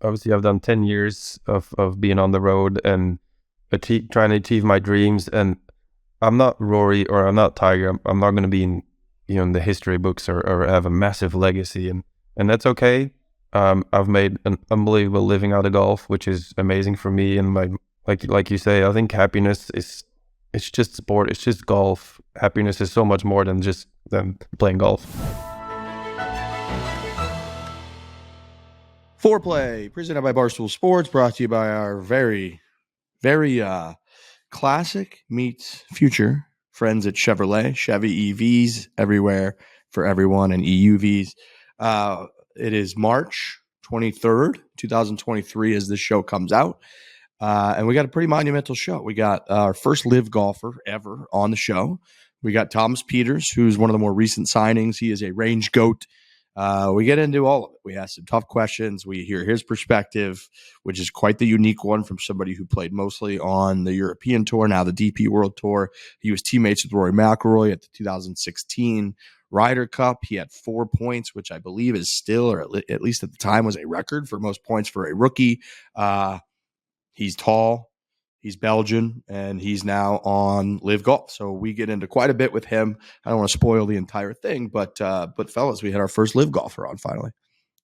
obviously I've done 10 years of being on the road and trying to achieve my dreams. And I'm not Rory or I'm not Tiger. I'm not going to be in the history books or have a massive legacy, and that's okay. I've made an unbelievable living out of golf, which is amazing for me. And like you say, I think happiness it's just sport. It's just golf. Happiness is so much more than just playing golf. Foreplay, presented by Barstool Sports, brought to you by our very, very classic meets future friends at Chevrolet. Chevy EVs everywhere for everyone, and EUVs. It is March 23rd, 2023 as this show comes out. And we got a pretty monumental show. We got our first live golfer ever on the show. We got Thomas Pieters, who's one of the more recent signings. He is a range goat. We get into all of it. We ask some tough questions. We hear his perspective, which is quite the unique one from somebody who played mostly on the European Tour, now the DP World Tour. He was teammates with Rory McIlroy at the 2016 Ryder Cup. He had 4 points, which I believe is still, or at least at the time, was a record for most points for a rookie. He's tall, he's Belgian, and he's now on Live Golf. So we get into quite a bit with him. I don't want to spoil the entire thing, but fellas, we had our first Live golfer on finally.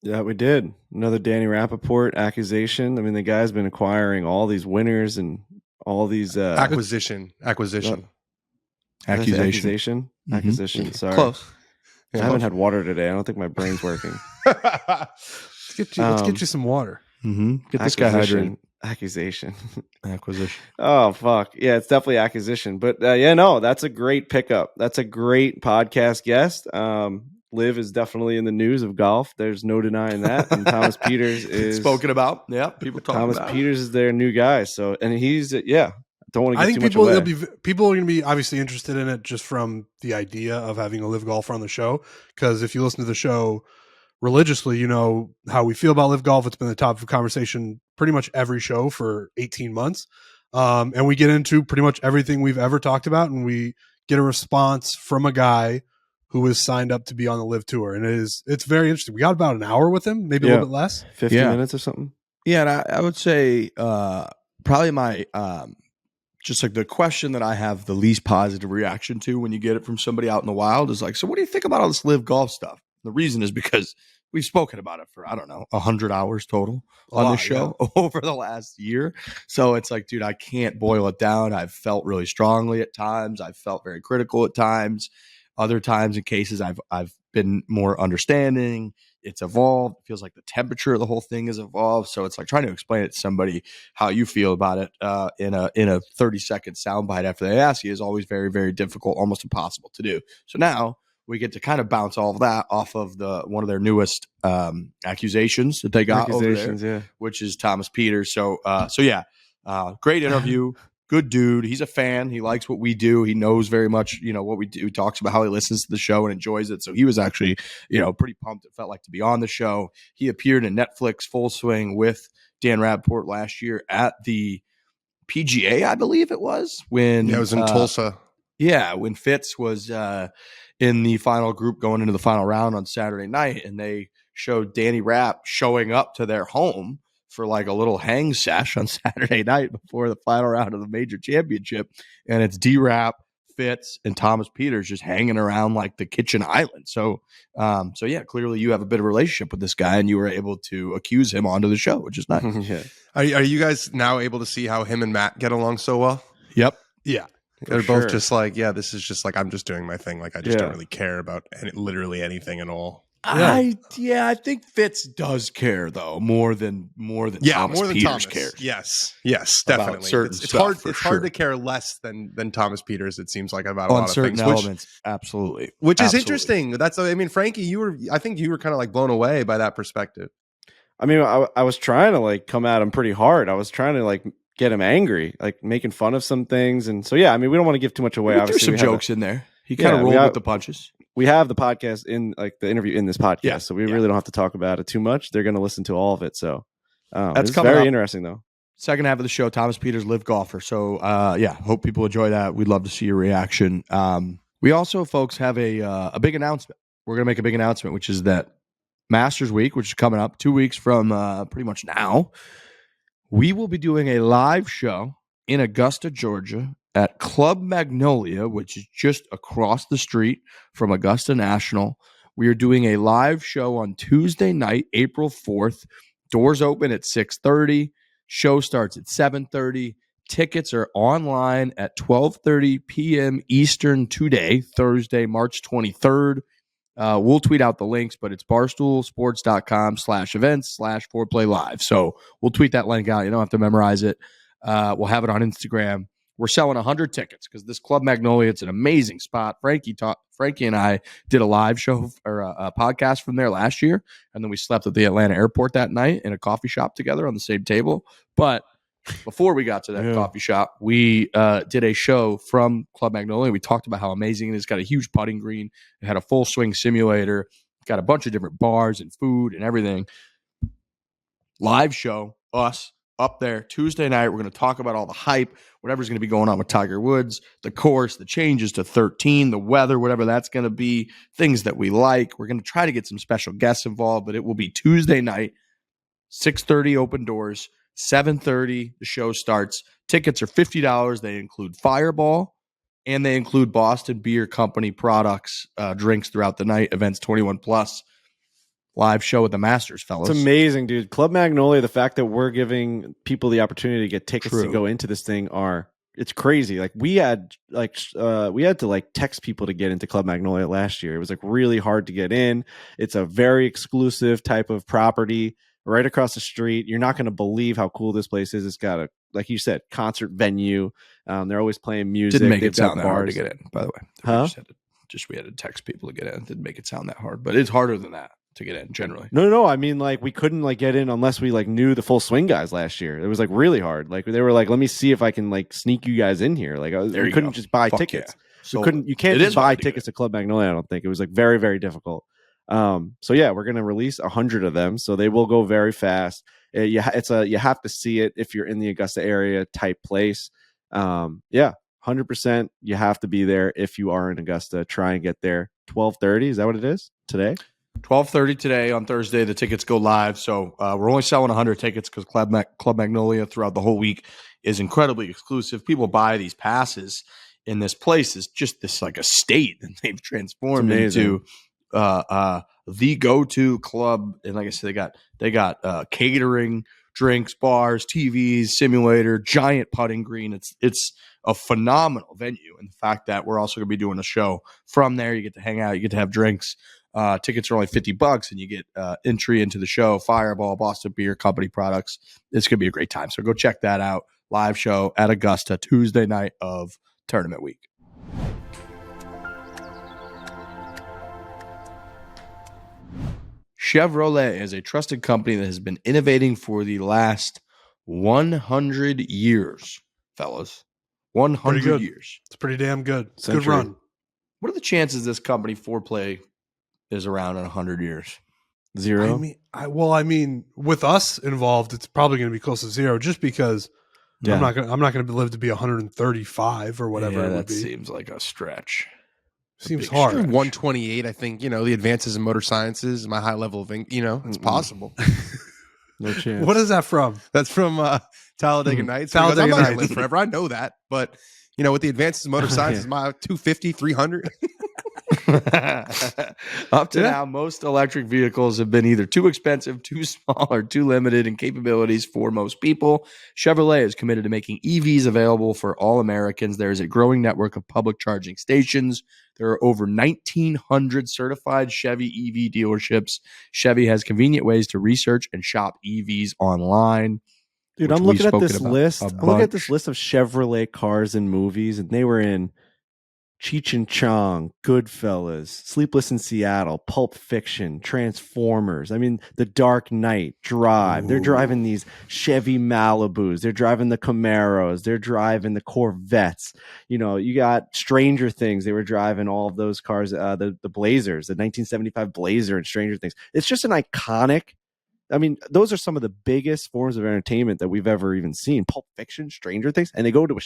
Yeah, we did. Another Danny Rappaport accusation. I mean, the guy's been acquiring all these winners and all these acquisition. Accusation. Mm-hmm. Sorry. Close. I haven't had water today. I don't think my brain's working. Let's get you some water. Mm-hmm. Get this guy hydrated. Acquisition. Oh, fuck. Yeah, it's definitely acquisition. But that's a great pickup. That's a great podcast guest. Liv is definitely in the news of golf. There's no denying that. And Thomas Pieters is spoken about. Yeah, people talk Thomas about Pieters is their new guy. So, and he's don't want to get I think too much away. People are going to be obviously interested in it just from the idea of having a live golfer on the show. Because if you listen to the show religiously, you know how we feel about live golf. It's been the topic of conversation pretty much every show for 18 months. And we get into pretty much everything we've ever talked about, and we get a response from a guy who is signed up to be on the live tour. And it's very interesting. We got about an hour with him, maybe a little bit less. 50 minutes or something. Yeah, and I would say probably my just like the question that I have the least positive reaction to when you get it from somebody out in the wild is like, so what do you think about all this live golf stuff? The reason is because we've spoken about it for, 100 hours total on the show over the last year. So it's like, dude, I can't boil it down. I've felt really strongly at times. I've felt very critical at times. Other times in cases I've been more understanding. It's evolved. It feels like the temperature of the whole thing has evolved. So it's like trying to explain it to somebody how you feel about it in a 30-second soundbite after they ask you is always very, very difficult, almost impossible to do. So now we get to kind of bounce all of that off of one of their newest accusations that they got over there, which is Thomas Pieters. So great interview. Good dude. He's a fan. He likes what we do. He knows very much, what we do. He talks about how he listens to the show and enjoys it. So he was actually, pretty pumped. It felt like to be on the show. He appeared in Netflix Full Swing with Dan Rappaport last year at the PGA, I believe it was. When it was in Tulsa. Yeah, when Fitz was in the final group going into the final round on Saturday night, and they showed Danny Rapp showing up to their home for like a little hang sesh on Saturday night before the final round of the major championship. And it's D-Rapp, Fitz, and Thomas Pieters just hanging around like the kitchen island. So clearly you have a bit of a relationship with this guy, and you were able to accuse him onto the show, which is nice. Yeah. Are you guys now able to see how him and Matt get along so well? Yep. Yeah. They're both just like, this is just like, I'm just doing my thing. Like, I just don't really care about literally anything at all. I think Fitz does care though more than Thomas Pieters cares. Yes, definitely. It's hard to care less than Thomas Pieters. It seems like about a lot of things. Elements, absolutely. Which is interesting. Frankie, I think you were kind of like blown away by that perspective. I mean, I was trying to like come at him pretty hard. I was trying to like get him angry, like making fun of some things, and so we don't want to give too much away. Obviously, some jokes in there. He kind of rolled with the punches. We have the podcast in like the interview in this podcast, so we really don't have to talk about it too much. They're going to listen to all of it. So that's very interesting though. Second half of the show, Thomas Pieters, live golfer. So hope people enjoy that. We'd love to see your reaction. We also, folks, have a big announcement. We're going to make a big announcement, which is that Masters Week, which is coming up 2 weeks from pretty much now, we will be doing a live show in Augusta, Georgia at Club Magnolia, which is just across the street from Augusta National. We are doing a live show on Tuesday night, April 4th. Doors open at 6:30. Show starts at 7:30. Tickets are online at 12:30 p.m. Eastern today, Thursday, March 23rd. We'll tweet out the links, but it's barstoolsports.com/events/foreplay live. So we'll tweet that link out. You don't have to memorize it. We'll have it on Instagram. We're selling 100 tickets because this Club Magnolia, it's an amazing spot. Frankie and I did a live show or a podcast from there last year, and then we slept at the Atlanta airport that night in a coffee shop together on the same table. But before we got to that coffee shop, we did a show from Club Magnolia. We talked about how amazing it is. It's got a huge putting green. It had a full swing simulator. Got a bunch of different bars and food and everything. Live show, us up there Tuesday night. We're going to talk about all the hype, whatever's going to be going on with Tiger Woods, the course, the changes to 13, the weather, whatever that's going to be, things that we like. We're going to try to get some special guests involved, but it will be Tuesday night, 6:30 open doors. 7:30, the show starts. Tickets are $50. They include Fireball, and they include Boston Beer Company products, drinks throughout the night. Events 21 plus. Live show with the Masters, fellas. It's amazing, dude. Club Magnolia, the fact that we're giving people the opportunity to get tickets to go into this thing it's crazy. Like we had to text people to get into Club Magnolia last year. It was really hard to get in. It's a very exclusive type of property right across the street. You're not going to believe how cool this place is. It's got a, like you said, concert venue. They're always playing music. Didn't make it sound that hard to get in, by the way. Huh? We had to text people to get in. Didn't make it sound that hard, but it's harder than that to get in generally. No. I mean, we couldn't get in unless we knew the full swing guys last year. It was really hard. They were let me see if I can sneak you guys in here. We couldn't just buy tickets. Yeah. So you can't just buy tickets to Club Magnolia. I don't think it was very, very difficult. So yeah, we're going to release 100 of them. So they will go very fast. You have to see it if you're in the Augusta area type place. 100%. You have to be there if you are in Augusta. Try and get there. 12:30. Is that what it is today? 12:30 today on Thursday. The tickets go live. So we're only selling 100 tickets because Club Magnolia throughout the whole week is incredibly exclusive. People buy these passes, and this place is just this a state that they've transformed into the go-to club. And like I said, they got catering, drinks, bars, TVs, simulator, giant putting green. It's a phenomenal venue. And the fact that we're also going to be doing a show from there, you get to hang out, you get to have drinks. Tickets are only $50, and you get entry into the show, Fireball, Boston Beer Company products. It's going to be a great time. So go check that out. Live show at Augusta, Tuesday night of tournament week. Chevrolet is a trusted company that has been innovating for the last 100 years, fellas. 100 years. It's pretty damn good. Century. Good run. What are the chances this company, Foreplay, is around in 100 years? 0. I mean, with us involved, it's probably going to be close to 0, just because I'm not going to live to be 135 or whatever it would be. That seems like a stretch. Seems hard. Stretch. 128, I think, the advances in motor sciences, my high level of, it's possible. No chance. What is that from? That's from Talladega Nights. Talladega I'm not going to Nights. live forever. I know that. But, with the advances in motor sciences, my 250, 300. Up to now, most electric vehicles have been either too expensive, too small, or too limited in capabilities for most people. Chevrolet is committed to making EVs available for all Americans. There is a growing network of public charging stations. There are over 1,900 certified Chevy EV dealerships. Chevy has convenient ways to research and shop EVs online. Dude, I'm looking at this list. I'm looking at this list of Chevrolet cars in movies, and they were in Cheech and Chong, Goodfellas, Sleepless in Seattle, Pulp Fiction, Transformers. I mean, The Dark Knight, Drive. Ooh. They're driving these Chevy Malibus. They're driving the Camaros. They're driving the Corvettes. You got Stranger Things. They were driving all of those cars, the Blazers, the 1975 Blazer and Stranger Things. It's just an iconic. I mean, those are some of the biggest forms of entertainment that we've ever even seen. Pulp Fiction, Stranger Things, and they go to a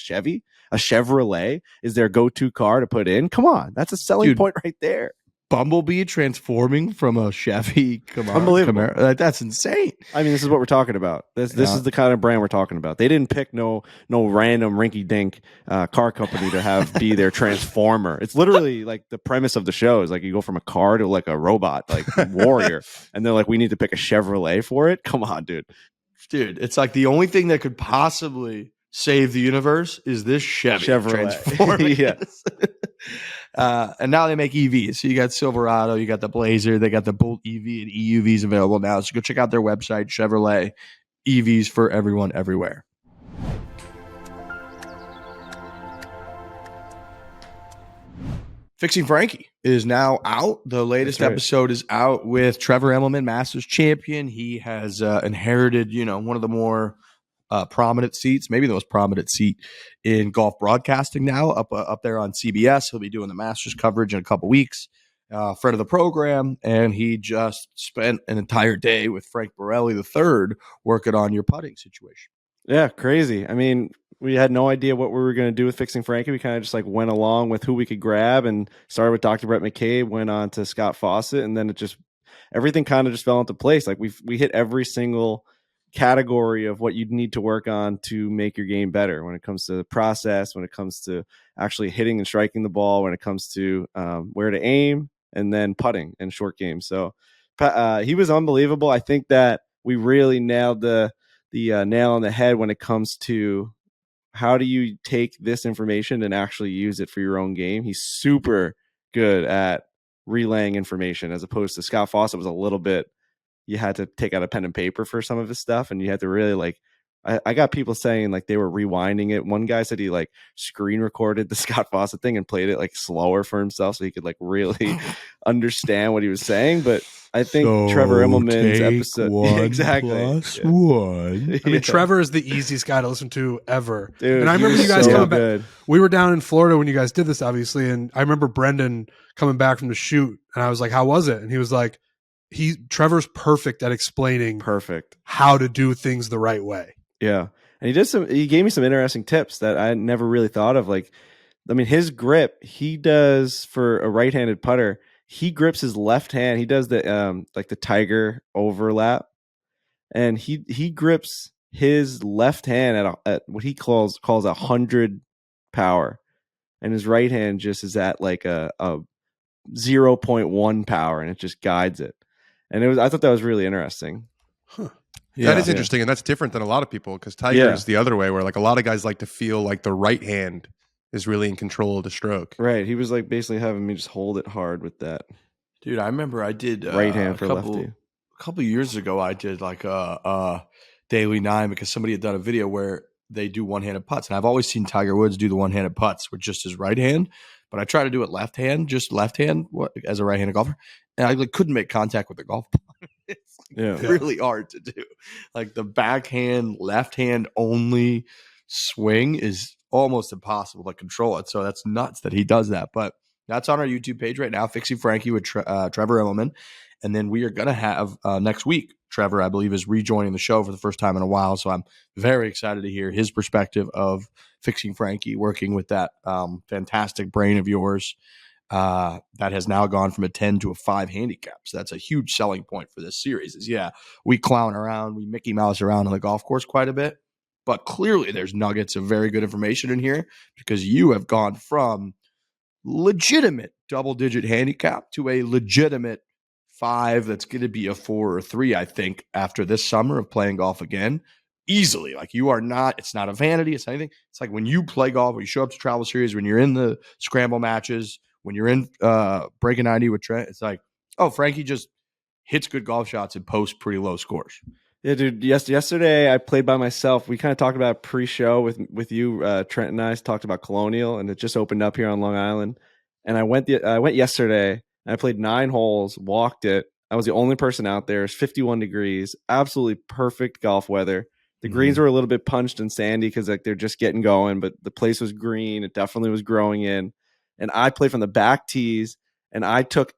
Chevrolet is their go-to car to put in. Come on, that's a selling point right there. Bumblebee transforming from a Chevy Unbelievable. Camaro. Like, that's insane. I mean, this is what we're talking about. This is the kind of brand we're talking about. They didn't pick no random rinky dink car company to have be their transformer. It's literally like the premise of the show is like you go from a car to like a robot, like warrior, and they're like, we need to pick a Chevrolet for it. Come on, dude. It's like the only thing that could possibly save the universe is this Chevrolet. Yes. And now they make EVs. So you got Silverado, you got the Blazer, they got the Bolt EV and EUVs available now. So go check out their website, Chevrolet. EVs for everyone, everywhere. Fixing Frankie is now out. The latest episode is out with Trevor Immelman, Masters champion. He has inherited, one of the more prominent seats, maybe the most prominent seat in golf broadcasting now, up there on CBS. He'll be doing the Masters coverage in a couple weeks. Friend of the program, and he just spent an entire day with Frank Borelli III working on your putting situation. Yeah, crazy. I mean, we had no idea what we were going to do with Fixing Frankie. We kind of just like went along with who we could grab and started with Dr. Brett McCabe, went on to Scott Fawcett, and then everything kind of just fell into place. Like we hit every single category of what you'd need to work on to make your game better when it comes to the process, when it comes to actually hitting and striking the ball, when it comes to where to aim, and then putting and short game. So he was unbelievable. I think that we really nailed the nail on the head when it comes to how do you take this information and actually use it for your own game. He's super good at relaying information, as opposed to Scott Fawcett was a little bit, you had to take out a pen and paper for some of his stuff, and you had to really like, I got people saying like they were rewinding it. One guy said he like screen recorded the Scott Fawcett thing and played it like slower for himself so he could like really understand what he was saying. But I think Trevor Immelman's episode, exactly. One. I mean, Trevor is the easiest guy to listen to ever. Dude, and I remember you guys so coming good. back. We were down in Florida when you guys did this, obviously, and I remember Brendan coming back from the shoot, and I was like, "How was it?" And he was like, Trevor's perfect at explaining how to do things the right way. Yeah. And he gave me some interesting tips that I never really thought of. Like, I mean, his grip, he does for a right-handed putter, he grips his left hand. He does the like the Tiger overlap, and he grips his left hand at what he calls 100 power, and his right hand just is at like a 0.1 power, and it just guides it. And I thought that was really interesting. Huh. Yeah, that is interesting, and that's different than a lot of people, because Tiger is the other way, where like a lot of guys like to feel like the right hand is really in control of the stroke. Right. He was like basically having me just hold it hard with that. Dude, I remember I did right hand for lefty. A couple years ago, I did like a daily 9 because somebody had done a video where they do one-handed putts, and I've always seen Tiger Woods do the one-handed putts with just his right hand, but I try to do it left hand as a right-handed golfer, and I like couldn't make contact with the golf ball. It's really hard to do. Like the backhand, left hand only swing is almost impossible to control it. So that's nuts that he does that. But that's on our YouTube page right now, Fixing Frankie with Trevor Immelman. And then we are going to have next week, Trevor, I believe, is rejoining the show for the first time in a while. So I'm very excited to hear his perspective of Fixing Frankie, working with that fantastic brain of yours. That has now gone from a 10 to a 5 handicap. So that's a huge selling point for this series is, we clown around, we Mickey Mouse around on the golf course quite a bit, but clearly there's nuggets of very good information in here because you have gone from legitimate double-digit handicap to a legitimate 5 that's going to be a 4 or 3, I think, after this summer of playing golf again. Easily. Like you are not, it's not a vanity, it's anything. It's like when you play golf, when you show up to travel series, when you're in the scramble matches, when you're in breaking 90 with Trent, it's like, oh, Frankie just hits good golf shots and posts pretty low scores. Yeah, dude. Yesterday I played by myself. We kind of talked about pre-show with you, Trent and I talked about Colonial, and it just opened up here on Long Island. And I went yesterday, and I played 9 holes, walked it. I was the only person out there. It's 51 degrees, absolutely perfect golf weather. The greens were a little bit punched and sandy because like they're just getting going, but the place was green. It definitely was growing in. And I played from the back tees, and I took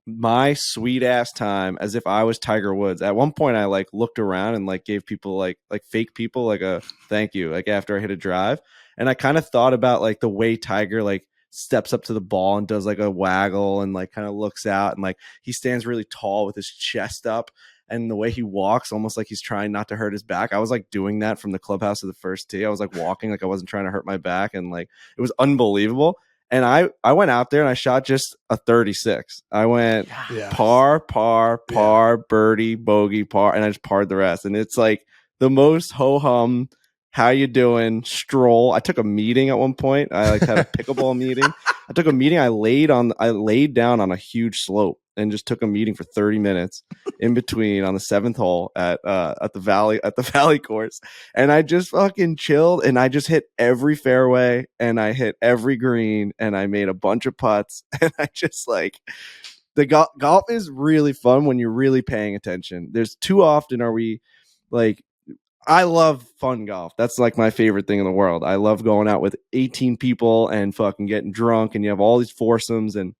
my sweet ass time as if I was Tiger Woods. At one point, I like looked around and like gave people like fake people like a thank you, like after I hit a drive. And I kind of thought about like the way Tiger like steps up to the ball and does like a waggle and like kind of looks out, and like he stands really tall with his chest up, and the way he walks, almost like he's trying not to hurt his back. I was like doing that from the clubhouse to the first tee. I was like walking like I wasn't trying to hurt my back, and like it was unbelievable. And I went out there and I shot just a 36. I went par, birdie, bogey, par, and I just parred the rest. And it's like the most ho-hum, how you doing, stroll. I took a meeting at one point. I like had a pickleball meeting. I took a meeting. I laid down on a huge slope and just took a meeting for 30 minutes in between on the 7th hole at the valley course. And I just fucking chilled, and I just hit every fairway, and I hit every green, and I made a bunch of putts. And I just like, the golf is really fun when you're really paying attention. There's too often are we like, I love fun golf. That's like my favorite thing in the world. I love going out with 18 people and fucking getting drunk, and you have all these foursomes and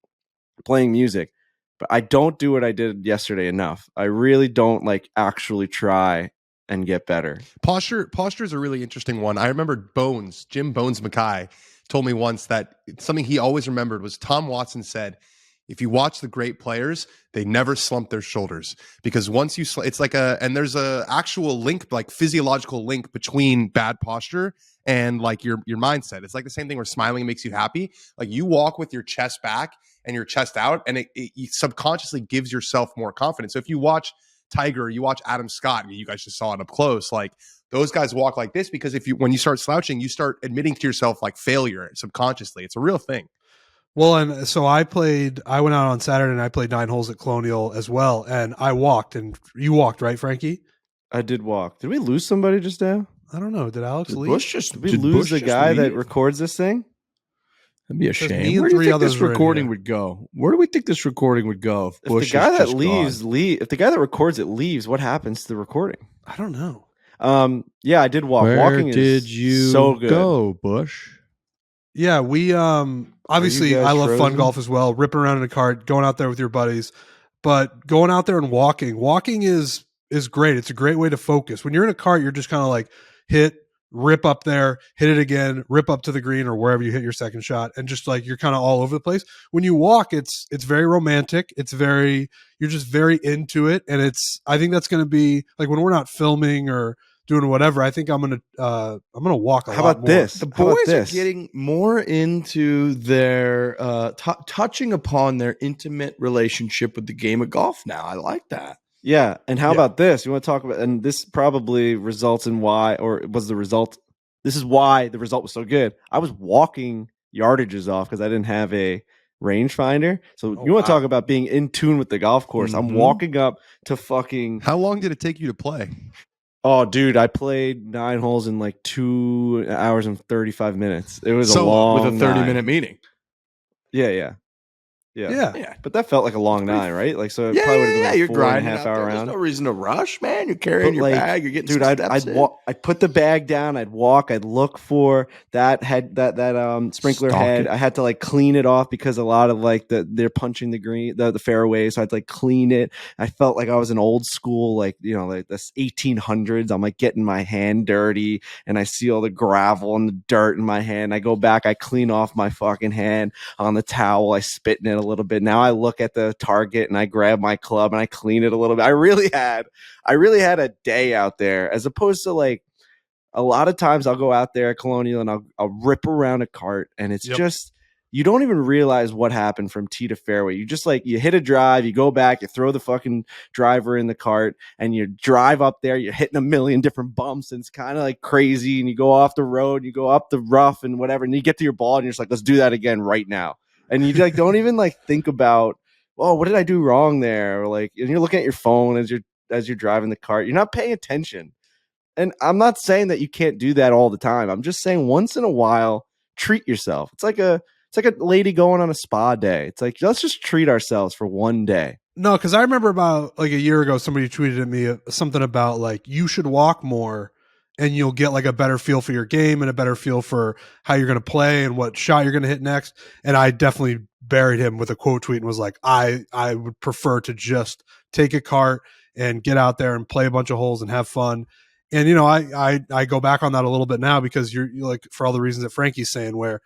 playing music. But I don't do what I did yesterday enough. I really don't like actually try and get better. Posture is a really interesting one. I remember Jim Bones Mackay told me once that something he always remembered was Tom Watson said, if you watch the great players, they never slump their shoulders, because once you it's like and there's a actual link, like physiological link between bad posture and like your mindset. It's like the same thing where smiling makes you happy. Like you walk with your chest back and your chest out, and it subconsciously gives yourself more confidence. So if you watch Tiger, you watch Adam Scott, and you guys just saw it up close, like those guys walk like this because when you start slouching, you start admitting to yourself like failure subconsciously. It's a real thing. Well, and so I went out on Saturday and I played 9 holes at Colonial as well. And I walked, and you walked, right, Frankie? I did walk. Did we lose somebody just now? I don't know. Did Alex leave? Did we lose the guy that records this thing? That'd be a shame. Where do you think this recording would go? Where do we think this recording would go? If the guy that leaves, if the guy that records it leaves, what happens to the recording? I don't know. Yeah, I did walk. Where Walking did is you so good. go, Bush? Yeah, we obviously I love fun golf as well. Ripping around in a cart, going out there with your buddies, but going out there and walking is great. It's a great way to focus. When you're in a cart, you're just kind of like rip up there, hit it again, rip up to the green or wherever you hit your second shot, and just like you're kind of all over the place. When you walk, it's very romantic. You're just very into it, and I think that's going to be like when we're not filming or doing whatever. I think I'm gonna walk a lot more. How about this? The boys are getting more into their touching upon their intimate relationship with the game of golf now. I like that. Yeah, and how about this? You want to talk about, and this probably results in why, or was the result? This is why the result was so good. I was walking yardages off because I didn't have a rangefinder. So you want to talk about being in tune with the golf course? I'm walking up to fucking. How long did it take you to play? Oh, dude, I played 9 holes in like 2 hours and 35 minutes. It was a long with a 30-minute meeting. Yeah. But that felt like a long night, right? Like, so it probably would have been like you're 4.5 hour round. There's no reason to rush, man. You're carrying your bag. You're getting. Dude, I'd walk. I'd put the bag down. I'd walk. I'd look for that sprinkler head. I had to like clean it off because a lot of like they're punching the green, the fairway. So I'd like clean it. I felt like I was an old school, like, you know, like this 1800s. I'm like getting my hand dirty, and I see all the gravel and the dirt in my hand. I go back. I clean off my fucking hand on the towel. I spit in it a little bit. Now I look at the target and I grab my club and I clean it a little bit. I really had a day out there, as opposed to like a lot of times I'll go out there at Colonial and I'll rip around a cart, and it's just, you don't even realize what happened from tee to fairway. You just like, you hit a drive, you go back, you throw the fucking driver in the cart, and you drive up there, you're hitting a million different bumps, and it's kind of like crazy, and you go off the road, you go up the rough and whatever, and you get to your ball and you're just like, let's do that again right now. And you like don't even like think about, oh, what did I do wrong there? Or like, and you're looking at your phone as you're driving the cart. You're not paying attention. And I'm not saying that you can't do that all the time. I'm just saying once in a while, treat yourself. It's like a lady going on a spa day. It's like, let's just treat ourselves for one day. No, because I remember about like a year ago, somebody tweeted at me something about like, you should walk more and you'll get like a better feel for your game and a better feel for how you're going to play and what shot you're going to hit next. And I definitely buried him with a quote tweet and was like, I would prefer to just take a cart and get out there and play a bunch of holes and have fun. And, you know, I go back on that a little bit now because you're like, for all the reasons that Frankie's saying, where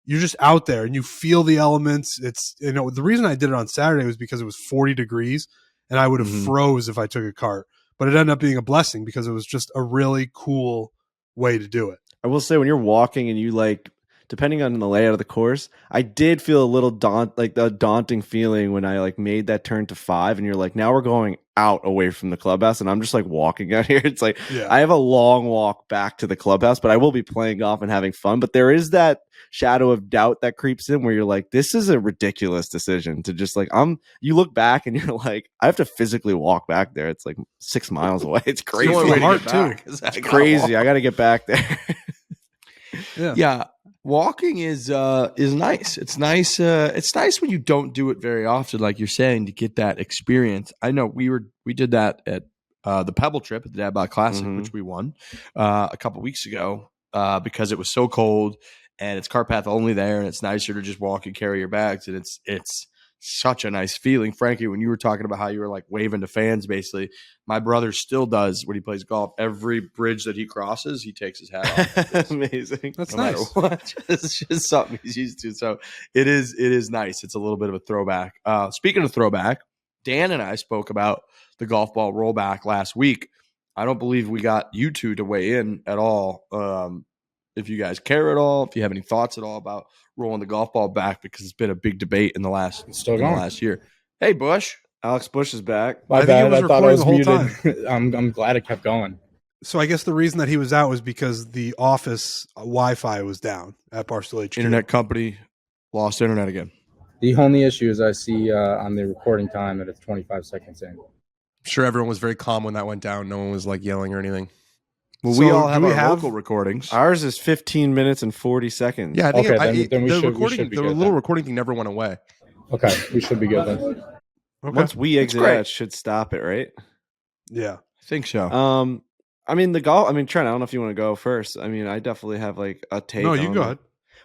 you're just out there and you feel the elements. It's, you know, the reason I did it on Saturday was because it was 40 degrees and I would have froze if I took a cart, but it ended up being a blessing because it was just a really cool way to do it. I will say, when you're walking and you like, depending on the layout of the course, I did feel a little daunting feeling when I like made that turn to 5 and you're like, now we're going out away from the clubhouse and I'm just like walking out here. It's like, I have a long walk back to the clubhouse, but I will be playing golf and having fun. But there is that shadow of doubt that creeps in where you're like, this is a ridiculous decision to just like, you look back and you're like, I have to physically walk back there. It's like 6 miles away. It's crazy. It's crazy. I got to get back there. Yeah. Walking is nice. It's nice. It's nice when you don't do it very often, like you're saying, to get that experience. I know we did that at the Pebble trip at the Dad Bod Classic, which we won a couple weeks ago because it was so cold and it's cart path only there, and it's nicer to just walk and carry your bags, and it's such a nice feeling. Frankie, when you were talking about how you were like waving to fans, basically, my brother still does when he plays golf. Every bridge that he crosses, he takes his hat off. Amazing. That's nice. It's just something he's used to. So it is nice. It's a little bit of a throwback. Speaking of throwback, Dan and I spoke about the golf ball rollback last week. I don't believe we got you two to weigh in at all. If you guys care at all, if you have any thoughts at all about rolling the golf ball back, because it's been a big debate in the last year. Hey, Bush. Alex Bush is back. My bad. I thought I was muted. I'm glad it kept going. So I guess the reason that he was out was because the office Wi-Fi was down at Barstool HQ. Internet company lost internet again. The only issue is I see on the recording time that it's 25 seconds in. I'm sure everyone was very calm when that went down. No one was like yelling or anything. Well, we all have our local recordings. Ours is 15 minutes and 40 seconds. Yeah, I think then we the should little recording thing never went away. Okay, we should be good then. Okay. Once we exit out, it should stop it, right? Yeah, I think so. I mean, Trent, I don't know if you want to go first. I mean, I definitely have like a take. No, you go ahead.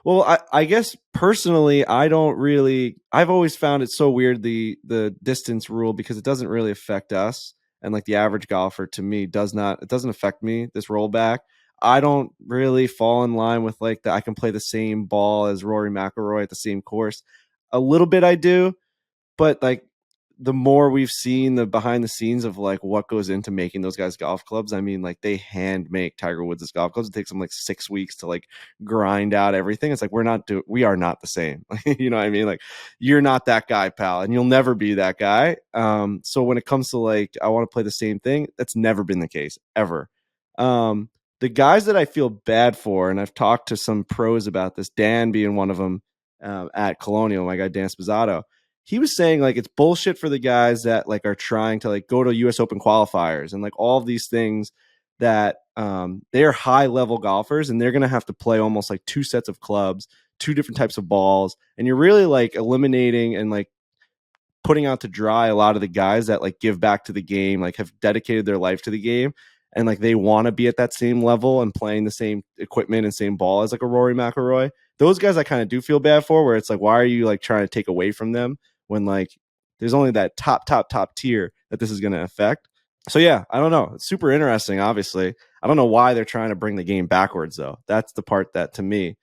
Well, I guess personally, I've always found it so weird, the distance rule, because it doesn't really affect us. And like the average golfer, to me, it doesn't affect me, this rollback. I don't really fall in line with like I can play the same ball as Rory McIlroy at the same course. A little bit I do, but like the more we've seen the behind the scenes of like what goes into making those guys golf clubs, I mean, like they hand make Tiger Woods' golf clubs. It takes them like 6 weeks to like grind out everything. It's like we are not the same. You know what I mean? Like you're not that guy, pal, and you'll never be that guy. So when it comes to like I want to play the same thing, that's never been the case ever. The guys that I feel bad for, and I've talked to some pros about this, Dan being one of them at Colonial, my guy Dan Spizzato. He was saying like it's bullshit for the guys that like are trying to like go to US Open qualifiers and like all of these things that they're high level golfers and they're going to have to play almost like 2 sets of clubs, 2 different types of balls. And you're really like eliminating and like putting out to dry a lot of the guys that like give back to the game, like have dedicated their life to the game. And like they want to be at that same level and playing the same equipment and same ball as like a Rory McIlroy. Those guys I kind of do feel bad for, where it's like, why are you like trying to take away from them when like there's only that top tier that this is going to affect? So yeah, I don't know. It's super interesting, obviously. I don't know why they're trying to bring the game backwards though. That's the part that to me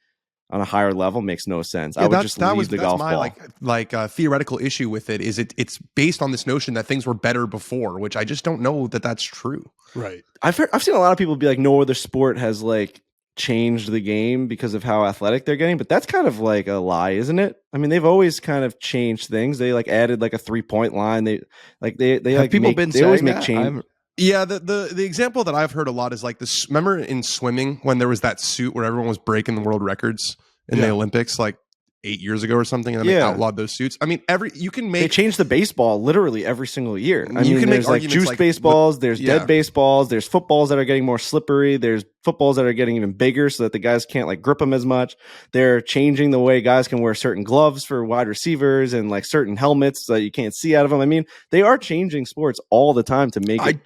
on a higher level makes no sense. I would just leave the golf ball. Like theoretical issue with it is it's based on this notion that things were better before, which I just don't know that that's true. Right. I've seen a lot of people be like, no other sport has like changed the game because of how athletic they're getting, but that's kind of like a lie, isn't it? I mean, they've always kind of changed things. They like added like a 3-point line. They have like people been they always make change. Yeah, the example that I've heard a lot is like this. Remember in swimming when there was that suit where everyone was breaking the world records in the Olympics, like 8 years ago or something, and then they outlawed those suits. I mean, they change the baseball literally every single year. I mean, there's like juice baseballs, there's dead baseballs, there's footballs that are getting more slippery, there's footballs that are getting even bigger so that the guys can't like grip them as much. They're changing the way guys can wear certain gloves for wide receivers and like certain helmets that you can't see out of them. I mean, they are changing sports all the time to make it.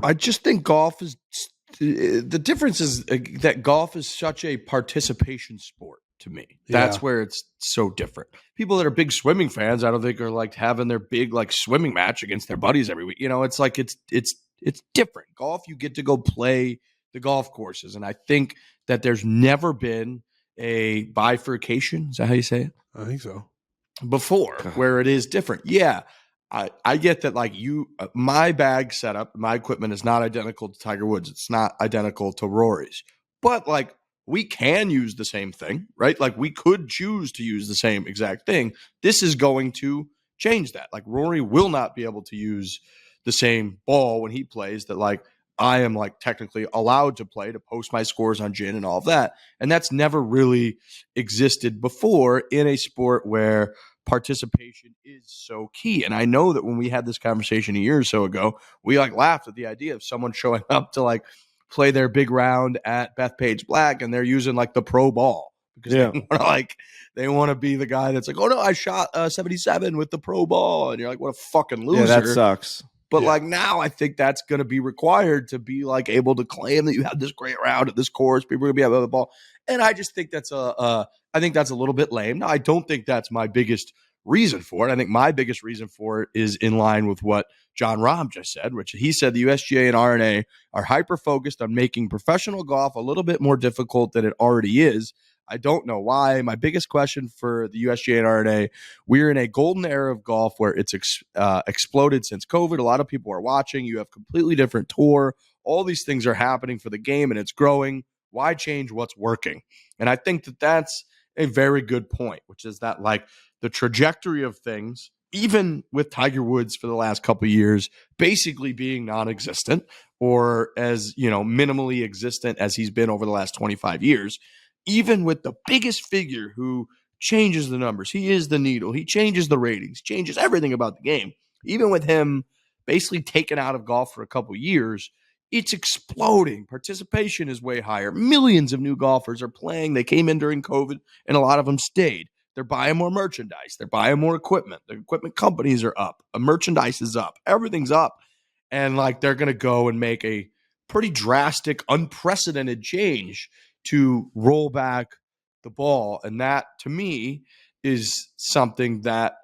I just think golf is the difference is that golf is such a participation sport to me. That's where it's so different. People that are big swimming fans, I don't think are like having their big like swimming match against their buddies every week. You know, it's like it's different. Golf, you get to go play the golf courses, and I think that there's never been a bifurcation. Is that how you say it? I think so. Before, where it is different. Yeah. I get that, like, my bag setup, my equipment is not identical to Tiger Woods. It's not identical to Rory's. But, like, we can use the same thing, right? Like, we could choose to use the same exact thing. This is going to change that. Like, Rory will not be able to use the same ball when he plays that, like, I am, like, technically allowed to play to post my scores on Gin and all of that. And that's never really existed before in a sport where participation is so key. And I know that when we had this conversation a year or so ago, we like laughed at the idea of someone showing up to like play their big round at Bethpage Black and they're using like the pro ball because they want to be the guy that's like, oh no, I shot 77 with the pro ball. And you're like, what a fucking loser. Yeah, that sucks. But like now I think that's going to be required to be like able to claim that you had this great round at this course. People are going to be able to the ball. And I just think that's I think that's a little bit lame. Now, I don't think that's my biggest reason for it. I think my biggest reason for it is in line with what John Rahm just said, which he said the USGA and R&A are hyper-focused on making professional golf a little bit more difficult than it already is. I don't know why. My biggest question for the USGA and R&A, we're in a golden era of golf where it's exploded since COVID. A lot of people are watching. You have completely different tour. All these things are happening for the game, and it's growing. Why change what's working? And I think that that's a very good point, which is that like the trajectory of things, even with Tiger Woods for the last couple of years, basically being non-existent or as, minimally existent as he's been over the last 25 years, even with the biggest figure who changes the numbers, he is the needle, he changes the ratings, changes everything about the game. Even with him basically taken out of golf for a couple of years, it's exploding. Participation is way higher. Millions of new golfers are playing. They came in during COVID, and a lot of them stayed. They're buying more merchandise. They're buying more equipment. The equipment companies are up. Merchandise is up. Everything's up. And, like, they're going to go and make a pretty drastic, unprecedented change to roll back the ball. And that, to me, is something that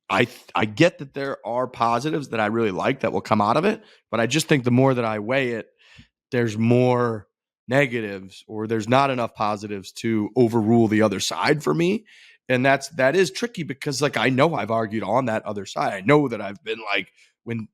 I get that there are positives that I really like that will come out of it, but I just think the more that I weigh it, there's more negatives or there's not enough positives to overrule the other side for me. And that is tricky because like I know I've argued on that other side. I know that I've been like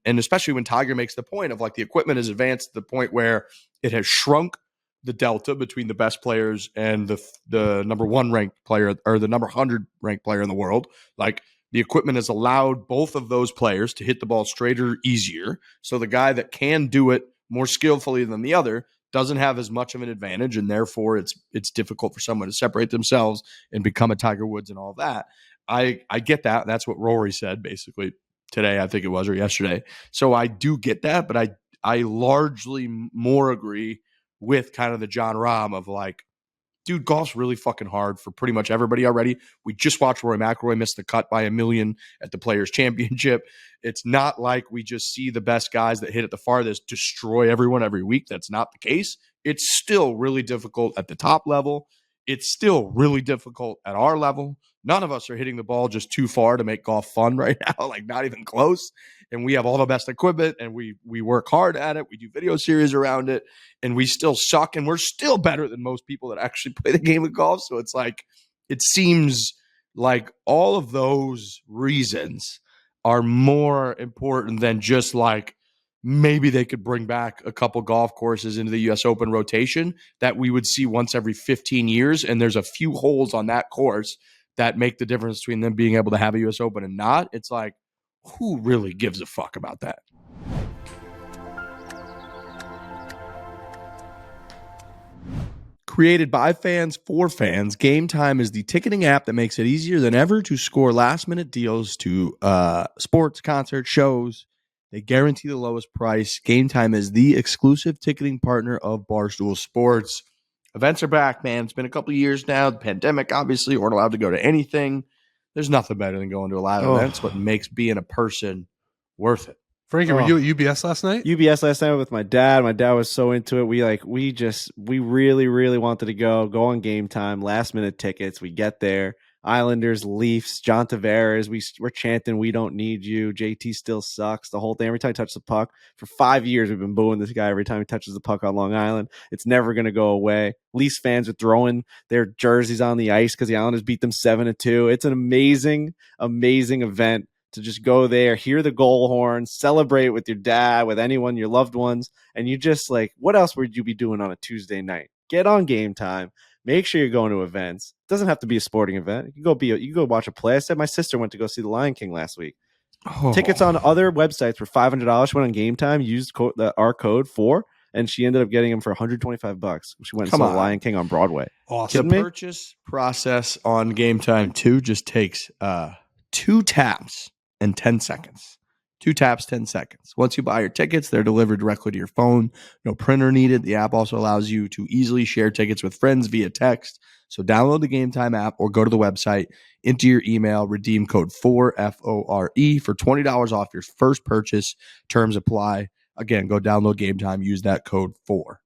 and especially when Tiger makes the point of like the equipment has advanced to the point where it has shrunk the delta between the best players and the number one ranked player or the number 100 ranked player in the world. Like the equipment has allowed both of those players to hit the ball straighter, easier. So the guy that can do it more skillfully than the other doesn't have as much of an advantage, and therefore it's difficult for someone to separate themselves and become a Tiger Woods and all that. I get that. That's what Rory said basically today, I think it was, or yesterday. So I do get that, but I largely more agree with kind of the John Rahm of like, dude, golf's really fucking hard for pretty much everybody already. We just watched Rory McIlroy miss the cut by 1 million at the Players' Championship. It's not like we just see the best guys that hit it the farthest destroy everyone every week. That's not the case. It's still really difficult at the top level. It's still really difficult at our level. None of us are hitting the ball just too far to make golf fun right now, like not even close. And we have all the best equipment and we work hard at it. We do video series around it and we still suck and we're still better than most people that actually play the game of golf. So it's like, it seems like all of those reasons are more important than just like, maybe they could bring back a couple golf courses into the U.S. Open rotation that we would see once every 15 years. And there's a few holes on that course that make the difference between them being able to have a U.S. Open and not. It's like, who really gives a fuck about that? Created by fans for fans, Game Time is the ticketing app that makes it easier than ever to score last-minute deals to sports, concerts, shows. They guarantee the lowest price. Game Time is the exclusive ticketing partner of Barstool Sports. Events are back, man. It's been a couple of years now. The pandemic, obviously, weren't allowed to go to anything. There's nothing better than going to a live event. It's what makes being a person worth it. Frankie, were you at UBS last night? UBS last night with my dad. My dad was so into it. We really, really wanted to go on Game Time, last minute tickets. We get there. Islanders, Leafs, John Tavares. We're chanting, "We don't need you." JT still sucks. The whole thing. Every time he touches the puck, for 5 years we've been booing this guy every time he touches the puck on Long Island. It's never going to go away. Leafs fans are throwing their jerseys on the ice because the Islanders beat them 7-2. It's an amazing, amazing event to just go there, hear the goal horn, celebrate with your dad, with anyone, your loved ones, and you just like, what else would you be doing on a Tuesday night? Get on Game Time. Make sure you're going to events. It doesn't have to be a sporting event. You can go watch a play. I said my sister went to go see The Lion King last week. Tickets on other websites were $500. She went on Game Time, used our code Fore, and she ended up getting them for $125. She went and saw The Lion King on Broadway. Awesome. The purchase process on Game Time 2 just takes 2 taps and 10 seconds. 2 taps, 10 seconds. Once you buy your tickets, they're delivered directly to your phone. No printer needed. The app also allows you to easily share tickets with friends via text. So download the Game Time app or go to the website, enter your email, redeem code FORE, F-O-R-E, for $20 off your first purchase. Terms apply. Again, go download Game Time. Use that code FORE.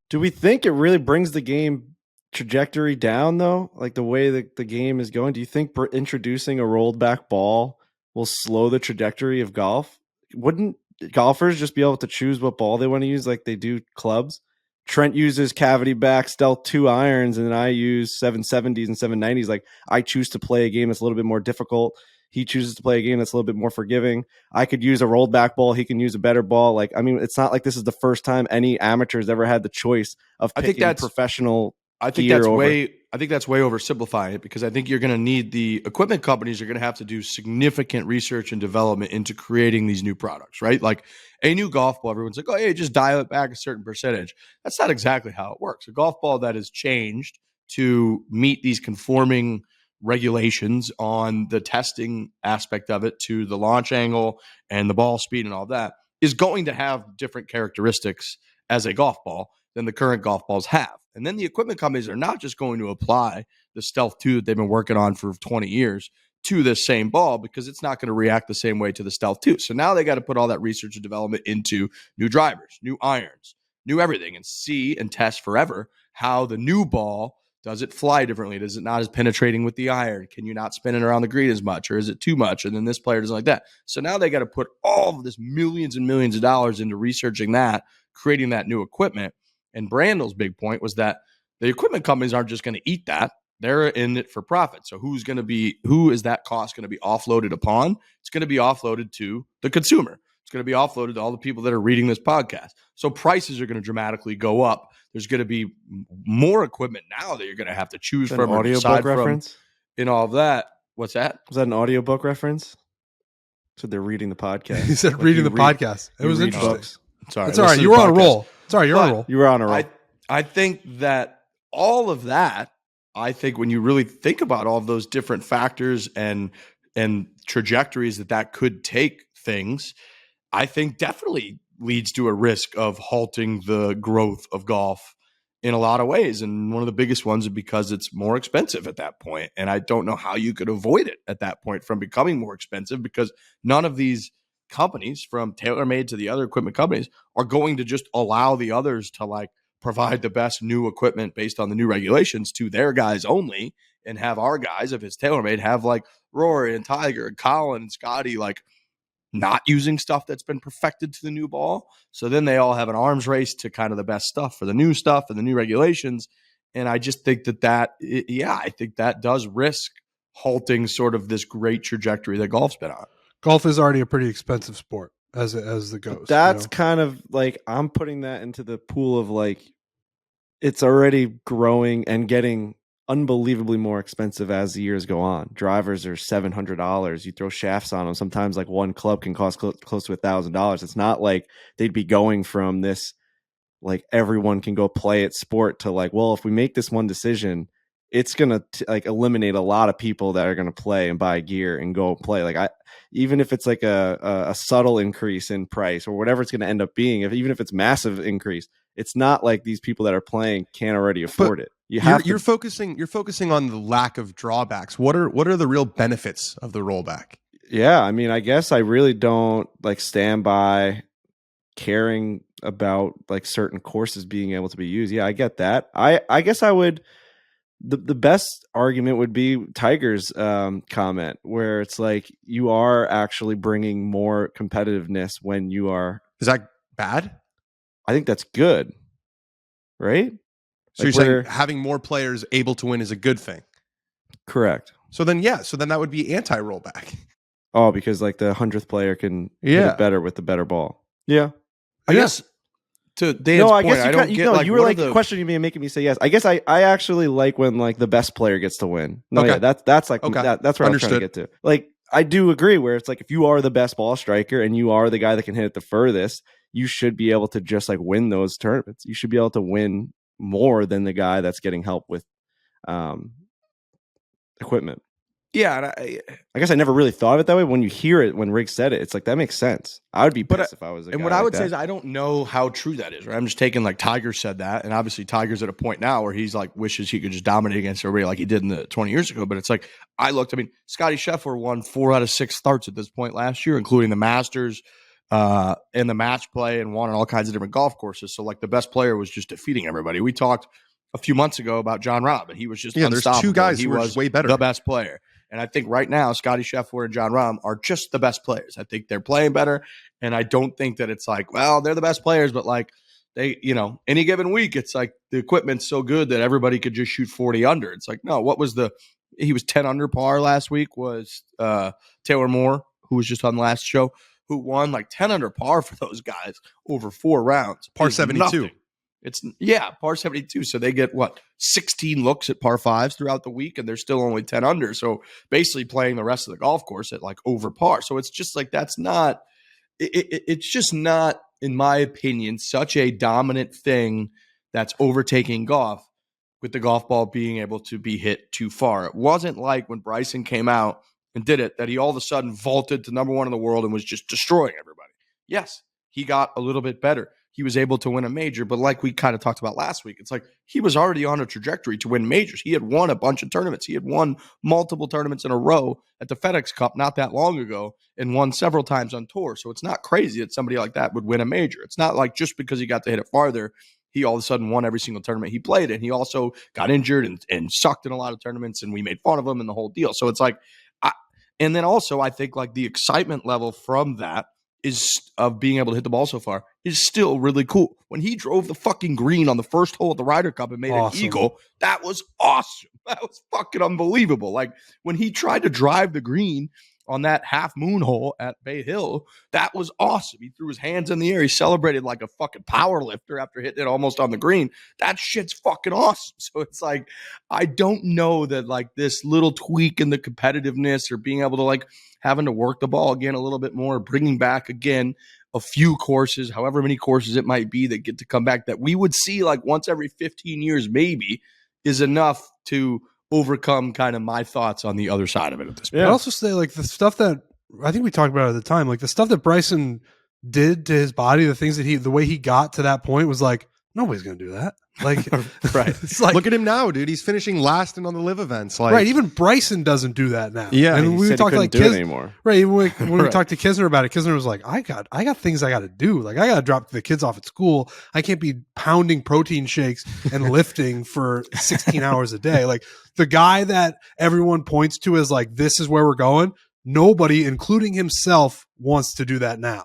Do we think it really brings the game trajectory down, though? Like the way that the game is going? Do you think introducing a rolled back ball will slow the trajectory of golf? Wouldn't golfers just be able to choose what ball they want to use like they do clubs? Trent uses cavity back Stealth 2 irons, and then I use 770s and 790s. Like, I choose to play a game that's a little bit more difficult. He chooses to play a game that's a little bit more forgiving. I could use a rolled back ball. He can use a better ball. Like, I mean, it's not like this is the first time any amateur's ever had the choice of picking professional. I think that's way oversimplifying it, because I think you're going to need the equipment companies are going to have to do significant research and development into creating these new products, right? Like a new golf ball, everyone's like, oh, hey, just dial it back a certain percentage. That's not exactly how it works. A golf ball that is changed to meet these conforming regulations on the testing aspect of it, to the launch angle and the ball speed and all that, is going to have different characteristics as a golf ball than the current golf balls have. And then the equipment companies are not just going to apply the Stealth 2 that they've been working on for 20 years to this same ball, because it's not going to react the same way to the Stealth 2. So now they got to put all that research and development into new drivers, new irons, new everything, and see and test forever how the new ball, does it fly differently? Does it not as penetrating with the iron? Can you not spin it around the green as much, or is it too much? And then this player doesn't like that. So now they got to put all of this millions and millions of dollars into researching that, creating that new equipment. And Brandel's big point was that the equipment companies aren't just going to eat that. They're in it for profit. So who is that cost going to be offloaded upon? It's going to be offloaded to the consumer. It's going to be offloaded to all the people that are reading this podcast. So prices are going to dramatically go up. There's going to be more equipment now that you're going to have to choose from. An audiobook reference? In all of that. What's that? Was that an audiobook reference? So they're reading the podcast. He said like reading the podcast. It was interesting. Books. Sorry. It's all right. You were on a roll. Sorry, you're on a roll. You were on a roll. I think that all of that, I think when you really think about all of those different factors and trajectories that could take things, I think definitely leads to a risk of halting the growth of golf in a lot of ways. And one of the biggest ones is because it's more expensive at that point. And I don't know how you could avoid it at that point from becoming more expensive, because none of these companies, from TaylorMade to the other equipment companies, are going to just allow the others to like provide the best new equipment based on the new regulations to their guys only, and have our guys, if it's TaylorMade, have like Rory and Tiger and Colin and Scotty like not using stuff that's been perfected to the new ball. So then they all have an arms race to kind of the best stuff for the new stuff and the new regulations. And I just think I think that does risk halting sort of this great trajectory that golf's been on. Golf is already a pretty expensive sport as it goes. But that's kind of like, I'm putting that into the pool of like, it's already growing and getting unbelievably more expensive as the years go on. Drivers are $700. You throw shafts on them. Sometimes like one club can cost close to $1,000. It's not like they'd be going from this, like everyone can go play at sport, to like, well, if we make this one decision, it's going to like eliminate a lot of people that are going to play and buy gear and go play. Like even if it's like a subtle increase in price or whatever it's going to end up being, even if it's massive increase, it's not like these people that are playing can't already afford it. You're focusing on the lack of drawbacks. What are the real benefits of the rollback? Yeah, I mean, I guess I really don't like stand by carrying about like certain courses being able to be used. Yeah, I get that. I guess I would. The best argument would be Tiger's comment, where it's like you are actually bringing more competitiveness when you are. Is that bad? I think that's good, right? So Like you're saying having more players able to win is a good thing? Correct. So then that would be anti-rollback. Oh, because like the 100th player can hit it better with the better ball. Yeah. I guess to Dan's point, I don't get like you were like questioning me and making me say yes. I guess I actually like when like the best player gets to win. No, okay. Yeah, that's like that's where I'm trying to get to. Like I do agree where it's like if you are the best ball striker and you are the guy that can hit it the furthest, you should be able to just like win those tournaments. You should be able to win more than the guy that's getting help with equipment. Yeah, and I guess I never really thought of it that way. When you hear it, when Riggs said it, it's like that makes sense. I would be pissed if I was. And what I would say is I don't know how true that is. Right? I'm just taking like Tiger said that, and obviously Tiger's at a point now where he's like wishes he could just dominate against everybody like he did in the 20 years ago. But it's like I mean, Scotty Scheffler won 4 out of 6 starts at this point last year, including the Masters and the match play, and won on all kinds of different golf courses. So like the best player was just defeating everybody. We talked a few months ago about John Rahm, and he was just there's 2 guys who was way better, the best player. And I think right now, Scotty Scheffler and John Rahm are just the best players. I think they're playing better. And I don't think that it's like, well, they're the best players, but like they, any given week, it's like the equipment's so good that everybody could just shoot 40 under. It's like, no, he was 10 under par last week was Taylor Moore, who was just on the last show, who won like 10 under par for those guys over 4 rounds. Par 72. Nothing. It's par 72. So they get 16 looks at par 5s throughout the week, and they're still only 10 under. So basically playing the rest of the golf course at like over par. So it's just like that's not. It's just not, in my opinion, such a dominant thing that's overtaking golf with the golf ball being able to be hit too far. It wasn't like when Bryson came out and did it that he all of a sudden vaulted to number 1 in the world and was just destroying everybody. Yes, he got a little bit better. He was able to win a major, but like we kind of talked about last week, it's like he was already on a trajectory to win majors. He had won a bunch of tournaments. He had won multiple tournaments in a row at the FedEx Cup not that long ago and won several times on tour. So it's not crazy that somebody like that would win a major. It's not like just because he got to hit it farther, he all of a sudden won every single tournament he played in. He also got injured and sucked in a lot of tournaments, and we made fun of him and the whole deal. So it's like, and then also I think like the excitement level from that of being able to hit the ball so far is still really cool. When he drove the fucking green on the first hole at the Ryder Cup and made an eagle, that was awesome. That was fucking unbelievable. Like when he tried to drive the green on that half moon hole at Bay Hill, that was awesome. He threw his hands in the air. He celebrated like a fucking power lifter after hitting it almost on the green. That shit's fucking awesome. So it's like, I don't know that like this little tweak in the competitiveness or being able to like having to work the ball again a little bit more, bringing back again a few courses, however many courses it might be that get to come back that we would see like once every 15 years maybe is enough to overcome kind of my thoughts on the other side of it at this point. I also say like the stuff that I think we talked about at the time, like the stuff that Bryson did to his body, the way he got to that point was like, nobody's going to do that. Like, right. It's like, look at him now, dude. He's finishing last and on the live events. Like, right. Even Bryson doesn't do that now. Yeah. And we talked like Kisner anymore. Right. Even when we talked to Kisner about it, Kisner was like, I got things I got to do. Like I got to drop the kids off at school. I can't be pounding protein shakes and lifting for 16 hours a day. Like the guy that everyone points to as like, this is where we're going. Nobody, including himself, wants to do that now.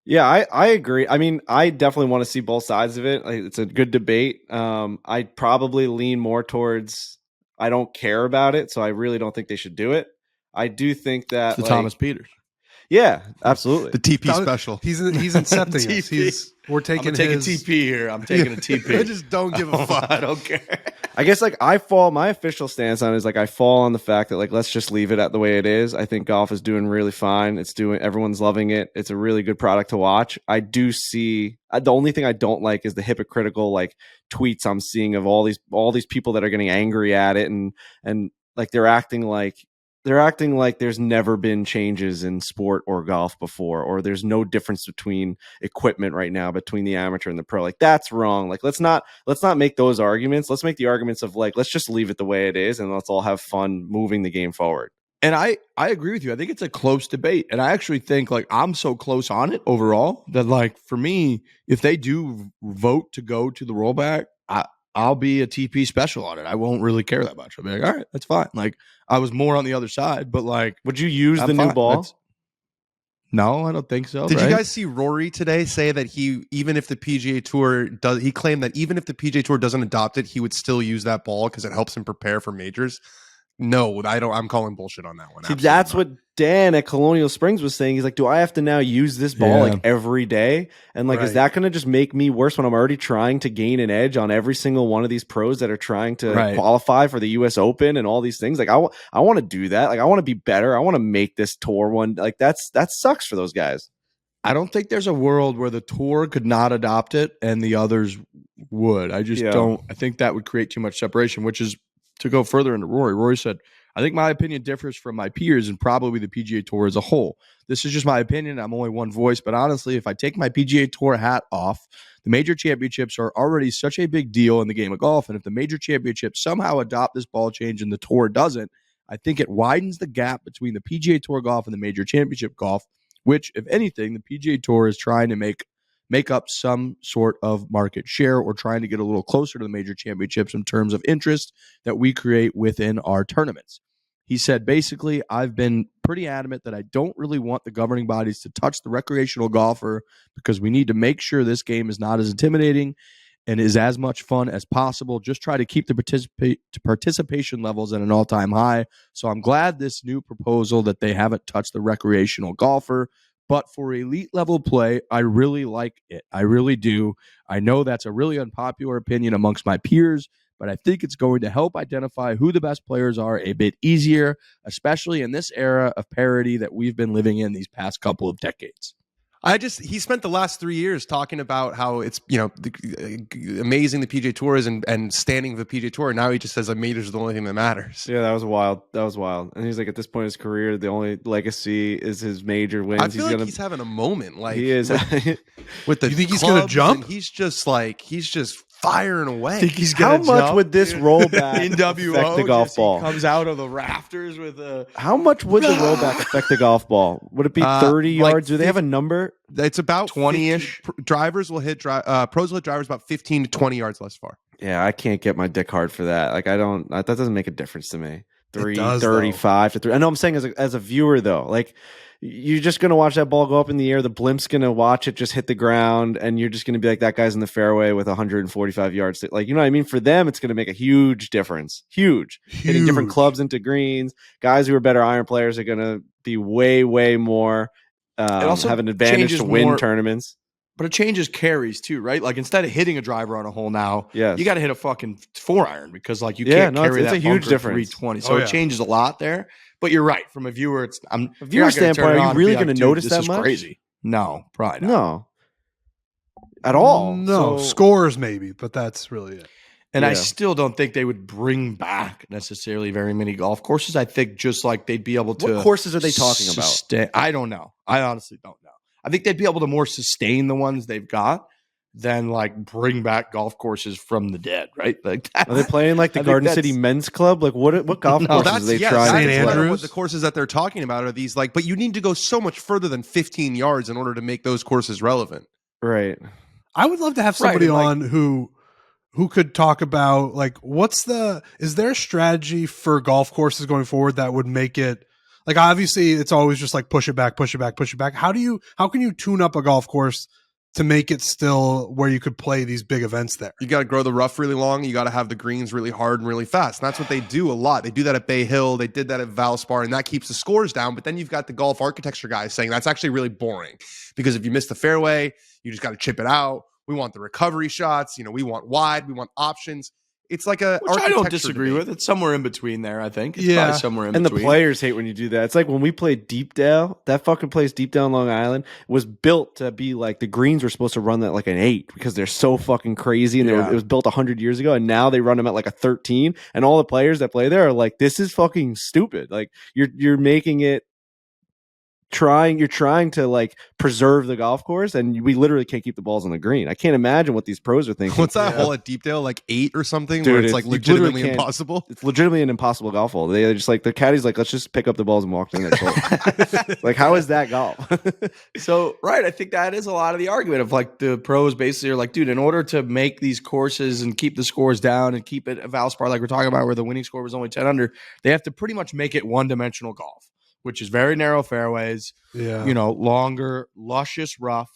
Yeah, I agree. I mean, I definitely want to see both sides of it. It's a good debate. I'd probably lean more towards I don't care about it, so I really don't think they should do it. I do think that it's the Thomas Pieters. Yeah, absolutely. The TP special. He's incepting us. We're taking a TP here. I'm taking a TP. I just don't give a fuck. I don't care. I guess like my official stance on it is like I fall on the fact that like let's just leave it at the way it is. I think golf is doing really fine. Everyone's loving it. It's a really good product to watch. I do see the only thing I don't like is the hypocritical like tweets I'm seeing of all these people that are getting angry at it and like they're acting like there's never been changes in sport or golf before, or there's no difference between equipment right now between the amateur and the pro. Like that's wrong. Like let's not make those arguments. Let's make the arguments of like let's just leave it the way it is and let's all have fun moving the game forward. And I agree with you. I think it's a close debate. And I actually think like I'm so close on it overall that like for me, if they do vote to go to the rollback, I'll be a TP special on it. I won't really care that much. I'll be like, all right, that's fine. Like I was more on the other side, but like, would you use I'm the new fine. ball? No, I don't think so. Did right? you guys see Rory today say that even if the PGA Tour does, he claimed that even if the PGA Tour doesn't adopt it, he would still use that ball because it helps him prepare for majors? No, I don't. I'm calling bullshit on that one. See, that's what Dan at Colonial Springs was saying. He's like, do I have to now use this ball like every day? And like, is that going to just make me worse when I'm already trying to gain an edge on every single one of these pros that are trying to qualify for the US Open and all these things? Like, I want to do that. Like, I want to be better. I want to make this tour one. Like, that sucks for those guys. I don't think there's a world where the tour could not adopt it and the others would. I just don't. I think that would create too much separation, which is to go further into Rory. Rory said, I think my opinion differs from my peers and probably the PGA Tour as a whole. This is just my opinion. I'm only one voice. But honestly, if I take my PGA Tour hat off, the major championships are already such a big deal in the game of golf. And if the major championships somehow adopt this ball change and the tour doesn't, I think it widens the gap between the PGA Tour golf and the major championship golf, which, if anything, the PGA Tour is trying to make up some sort of market share or trying to get a little closer to the major championships in terms of interest that we create within our tournaments. He said, basically, I've been pretty adamant that I don't really want the governing bodies to touch the recreational golfer because we need to make sure this game is not as intimidating and is as much fun as possible. Just try to keep the participation levels at an all-time high. So I'm glad this new proposal that they haven't touched the recreational golfer. But for elite level play, I really like it. I really do. I know that's a really unpopular opinion amongst my peers, but I think it's going to help identify who the best players are a bit easier, especially in this era of parity that we've been living in these past couple of decades. He spent the last 3 years talking about how it's, amazing the PGA Tour is and standing the PGA Tour. Now he just says majors are the only thing that matters. Yeah, that was wild. And he's like, at this point in his career, the only legacy is his major wins. I feel he's having a moment. Like he is with the. You think he's going to jump? He's just firing away. Think he's How much jump? would this rollback NWO affect the golf ball? He comes out of the rafters with a. How much would the rollback affect the golf ball? Would it be 30 yards? Do they have a number? It's about 20-ish. Drivers will hit pros will hit drivers about 15 to 20 yards less far. Yeah, I can't get my dick hard for that. Like, that doesn't make a difference to me. 35 to 3. I know I'm saying as a viewer though, like you're just going to watch that ball go up in the air. The blimp's going to watch it just hit the ground, and you're just going to be like, that guy's in the fairway with 145 yards. Like, you know what I mean? For them, it's going to make a huge difference. Huge. Hitting different clubs into greens. Guys who are better iron players are going to be way, way more have an advantage to win tournaments. But it changes carries too, right? Like instead of hitting a driver on a hole now, you got to hit a fucking 4-iron because like you can't carry it's that a huge difference. 320. So it changes a lot there. But you're right. From a viewer, viewer standpoint, are you really going to notice that much? Crazy. No, probably not. No, at all. No, scores maybe, but that's really it. And I still don't think they would bring back necessarily very many golf courses. I think just like they'd be able to. What courses are they talking about? I don't know. I honestly don't know. I think they'd be able to more sustain the ones they've got than like bring back golf courses from the dead, right? Like, are they playing like the Garden City Men's Club? Like what golf courses are they trying? St. Andrews. What the courses that they're talking about are these like, but you need to go so much further than 15 yards in order to make those courses relevant. Right. I would love to have somebody on who could talk about like is there a strategy for golf courses going forward that would make it like, obviously it's always just like push it back. How can you tune up a golf course to make it still where you could play these big events there? You got to grow the rough really long. You got to have the greens really hard and really fast. And that's what they do a lot. They do that at Bay Hill. They did that at Valspar, and that keeps the scores down. But then you've got the golf architecture guys saying that's actually really boring because if you miss the fairway, you just got to chip it out. We want the recovery shots. We want wide. We want options. It's like a which I don't disagree with. It's somewhere in between there, I think. It's probably somewhere in between. And the players hate when you do that. It's like when we played Deepdale, that fucking place, Deepdale, Long Island, was built to be like the greens were supposed to run that like an 8 because they're so fucking crazy and it was built 100 years ago, and now they run them at like a 13. And all the players that play there are like, this is fucking stupid. Like you're making it you're trying to like preserve the golf course, and we literally can't keep the balls on the green. I can't imagine what these pros are thinking. What's that hole at Deepdale? Like 8 or something? Dude, where it's like legitimately impossible? It's legitimately an impossible golf hole. They just like the caddy's like, let's just pick up the balls and walk to the next hole. Like, how is that golf? So, right. I think that is a lot of the argument of like the pros basically are like, dude, in order to make these courses and keep the scores down and keep it a Valspar like we're talking about where the winning score was only 10 under, they have to pretty much make it one-dimensional golf, which is very narrow fairways, longer, luscious rough,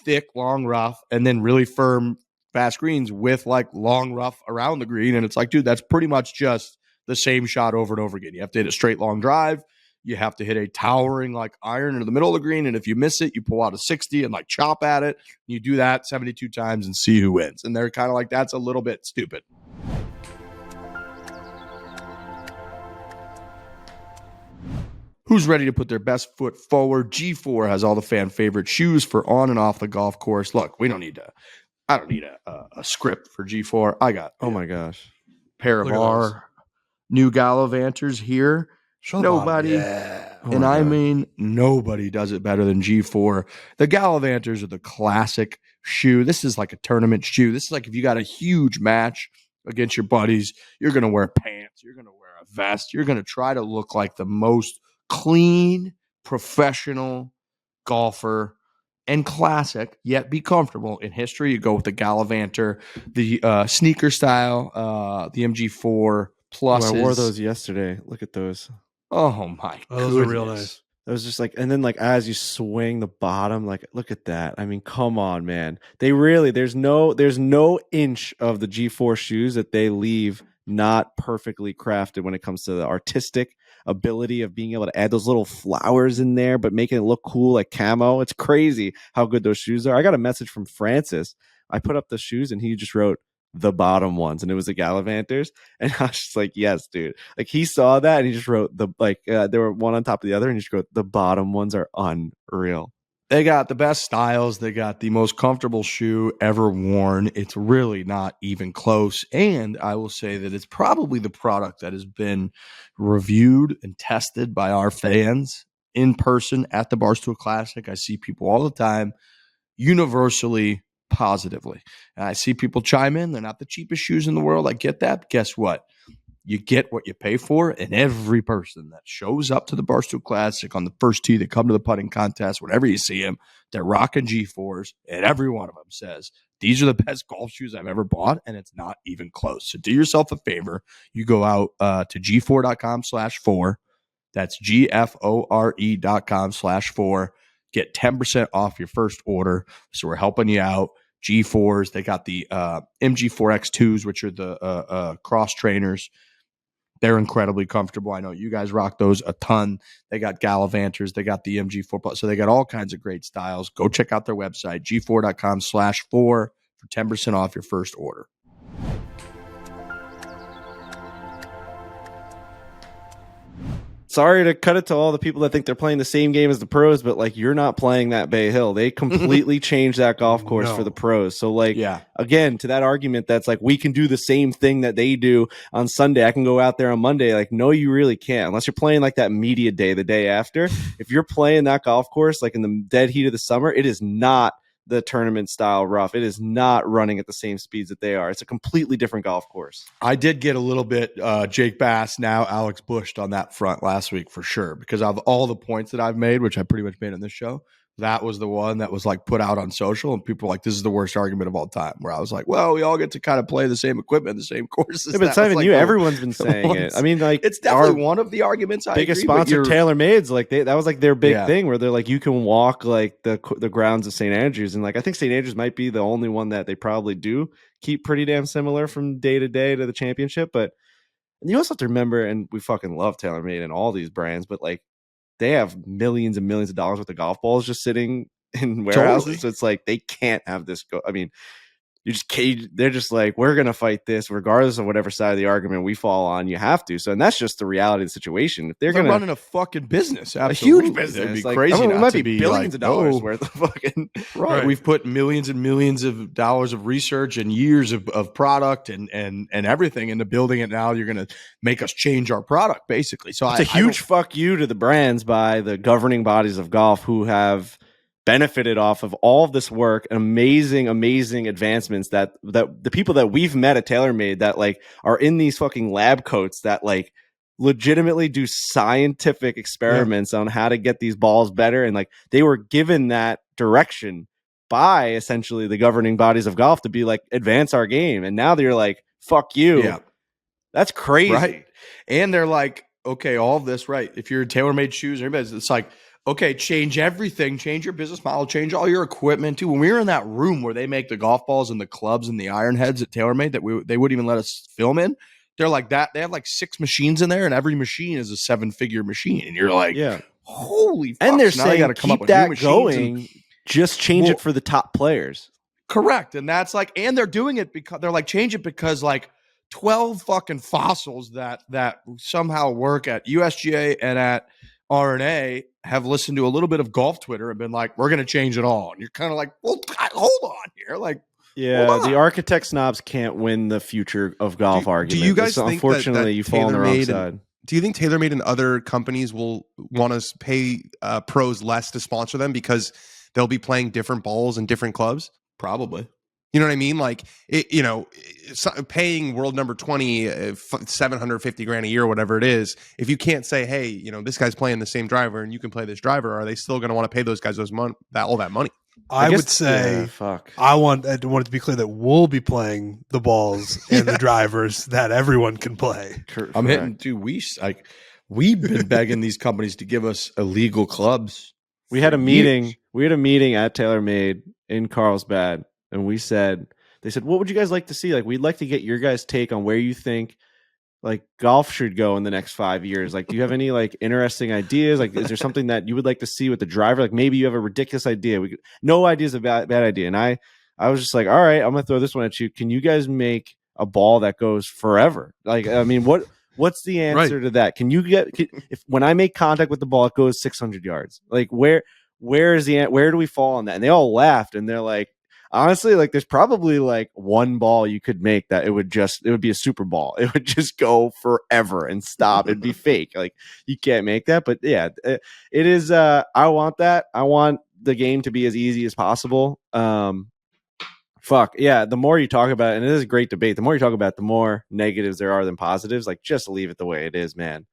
thick, long rough, and then really firm, fast greens with like long rough around the green. And it's like, dude, that's pretty much just the same shot over and over again. You have to hit a straight long drive. You have to hit a towering like iron into the middle of the green. And if you miss it, you pull out a 60 and like chop at it. You do that 72 times and see who wins. And they're kind of like, that's a little bit stupid. Who's ready to put their best foot forward? G4 has all the fan favorite shoes for on and off the golf course. Look, I don't need a script for G4. I got oh my gosh, pair of our new Gallivanters here. Nobody, I mean nobody does it better than G4. The Gallivanters are the classic shoe. This is like a tournament shoe. This is like if you got a huge match against your buddies, you're going to wear pants, you're going to wear a vest, you're going to try to look like the most clean, professional golfer and classic, yet be comfortable in history. You go with the Gallivanter, the sneaker style, the MG4 Pluses. I wore those yesterday. Look at those. Oh my god, those are real nice. It was just like, and then like as you swing the bottom, like look at that. I mean, come on, man. They really there's no inch of the G4 shoes that they leave not perfectly crafted when it comes to the artistic ability of being able to add those little flowers in there, but making it look cool like camo. It's crazy how good those shoes are. I got a message from Francis. I put up the shoes and he just wrote the bottom ones, and it was the Gallivanters, and I was just like, yes, dude. Like he saw that and he just wrote there were one on top of the other, and he just wrote the bottom ones are unreal. They got the best styles. They got the most comfortable shoe ever worn. It's really not even close. And I will say that it's probably the product that has been reviewed and tested by our fans in person at the Barstool Classic. I see people all the time universally positively. And I see people chime in. They're not the cheapest shoes in the world. I get that. But guess what? You get what you pay for, and every person that shows up to the Barstool Classic on the first tee, they come to the putting contest, whenever you see them, they're rocking G4s, and every one of them says, these are the best golf shoes I've ever bought, and it's not even close. So do yourself a favor. You go out to g4.com/Fore. That's GFORE.com/Fore. Get 10% off your first order. So we're helping you out. G4s, they got the MG4X2s, which are the cross trainers. They're incredibly comfortable. I know you guys rock those a ton. They got Gallivanters. They got the MG4 Plus. So they got all kinds of great styles. Go check out their website, g4.com/Fore for 10% off your first order. Sorry to cut it to all the people that think they're playing the same game as the pros, but like you're not playing that Bay Hill. They completely changed that golf course for the pros. So like, again, to that argument that's like, we can do the same thing that they do on Sunday. I can go out there on Monday. Like, no, you really can't unless you're playing like that media day, the day after. If you're playing that golf course, like in the dead heat of the summer, it is not the tournament style rough. It is not running at the same speeds that they are. It's a completely different golf course. I did get a little bit Jake Bass, now Alex Bushed on that front last week for sure, because of all the points that I've made, which I pretty much made in this show. That was the one that was like put out on social, and people were like, this is the worst argument of all time, where I was like, well, we all get to kind of play the same equipment, the same courses. Yeah, but it's not even you. Everyone's been saying it. I mean, like, it's definitely one of the arguments. Biggest sponsor, TaylorMade's, like that was like their big thing, where they're like, you can walk like the grounds of St. Andrews, and like I think St. Andrews might be the only one that they probably do keep pretty damn similar from day to day to the championship. But you also have to remember, and we fucking love TaylorMade and all these brands, but like they have millions and millions of dollars worth of golf balls just sitting in warehouses. So it's like they can't have this go. I mean, they're just like, we're gonna fight this regardless of whatever side of the argument we fall on. You have to. So, and that's just the reality of the situation. If they're running a fucking business, a huge business, it'd be crazy. It might be billions of dollars worth of fucking. Right. We've put millions and millions of dollars of research and years of product and everything into building it. Now you're gonna make us change our product, basically. So it's a huge fuck you to the brands by the governing bodies of golf who have benefited off of all of this work and amazing advancements that the people that we've met at TaylorMade that like are in these fucking lab coats that like legitimately do scientific experiments on how to get these balls better. And like they were given that direction by essentially the governing bodies of golf to be like, advance our game. And now they're like, fuck you. Yeah. That's crazy. Right. And they're like, okay, all of this, right. If you're TaylorMade shoes, everybody's, it's like, okay, change everything, change your business model, change all your equipment too. When we were in that room where they make the golf balls and the clubs and the iron heads at TaylorMade that they wouldn't even let us film in, they're like that. They have like 6 machines in there, and every machine is a 7-figure machine. And you're like, holy fuck. And they're so saying, gotta come keep up with that new going, just change it for the top players. Correct. And that's like, and they're doing it because they're like, change it because like 12 fucking fossils that somehow work at USGA and at RNA have listened to a little bit of golf Twitter and been like, we're going to change it all. And you're kind of like, well, hold on here. Like, the architect snobs can't win the future of golf argument. Do you guys think unfortunately, you fall on the wrong side? Do you think TaylorMade and other companies will want to pay pros less to sponsor them because they'll be playing different balls and different clubs? Probably. You know what I mean? Like, paying world number 20, 750 grand a year, or whatever it is. If you can't say, hey, this guy's playing the same driver and you can play this driver, are they still going to want to pay those guys all that money? I would say, I want it to be clear that we'll be playing the balls and the drivers that everyone can play. I'm hitting, dude. We've been begging these companies to give us illegal clubs. We had a meeting. We had a meeting at TaylorMade in Carlsbad. And they said, what would you guys like to see? Like, we'd like to get your guys' take on where you think like golf should go in the next 5 years. Like, do you have any like interesting ideas? Like, is there something that you would like to see with the driver? Like, maybe you have a ridiculous idea. No idea is a bad idea. And I was just like, all right, I'm going to throw this one at you. Can you guys make a ball that goes forever? Like, I mean, what's the answer to that? Can you if when I make contact with the ball, it goes 600 yards? Like, where do we fall on that? And they all laughed and they're like, honestly, like there's probably like one ball you could make that it would be a super ball. It would just go forever and stop. It'd be fake. Like you can't make that. But yeah, it is. I want that. I want the game to be as easy as possible. Fuck yeah. The more you talk about it, and it is a great debate, the more you talk about it, the more negatives there are than positives. Like just leave it the way it is, man.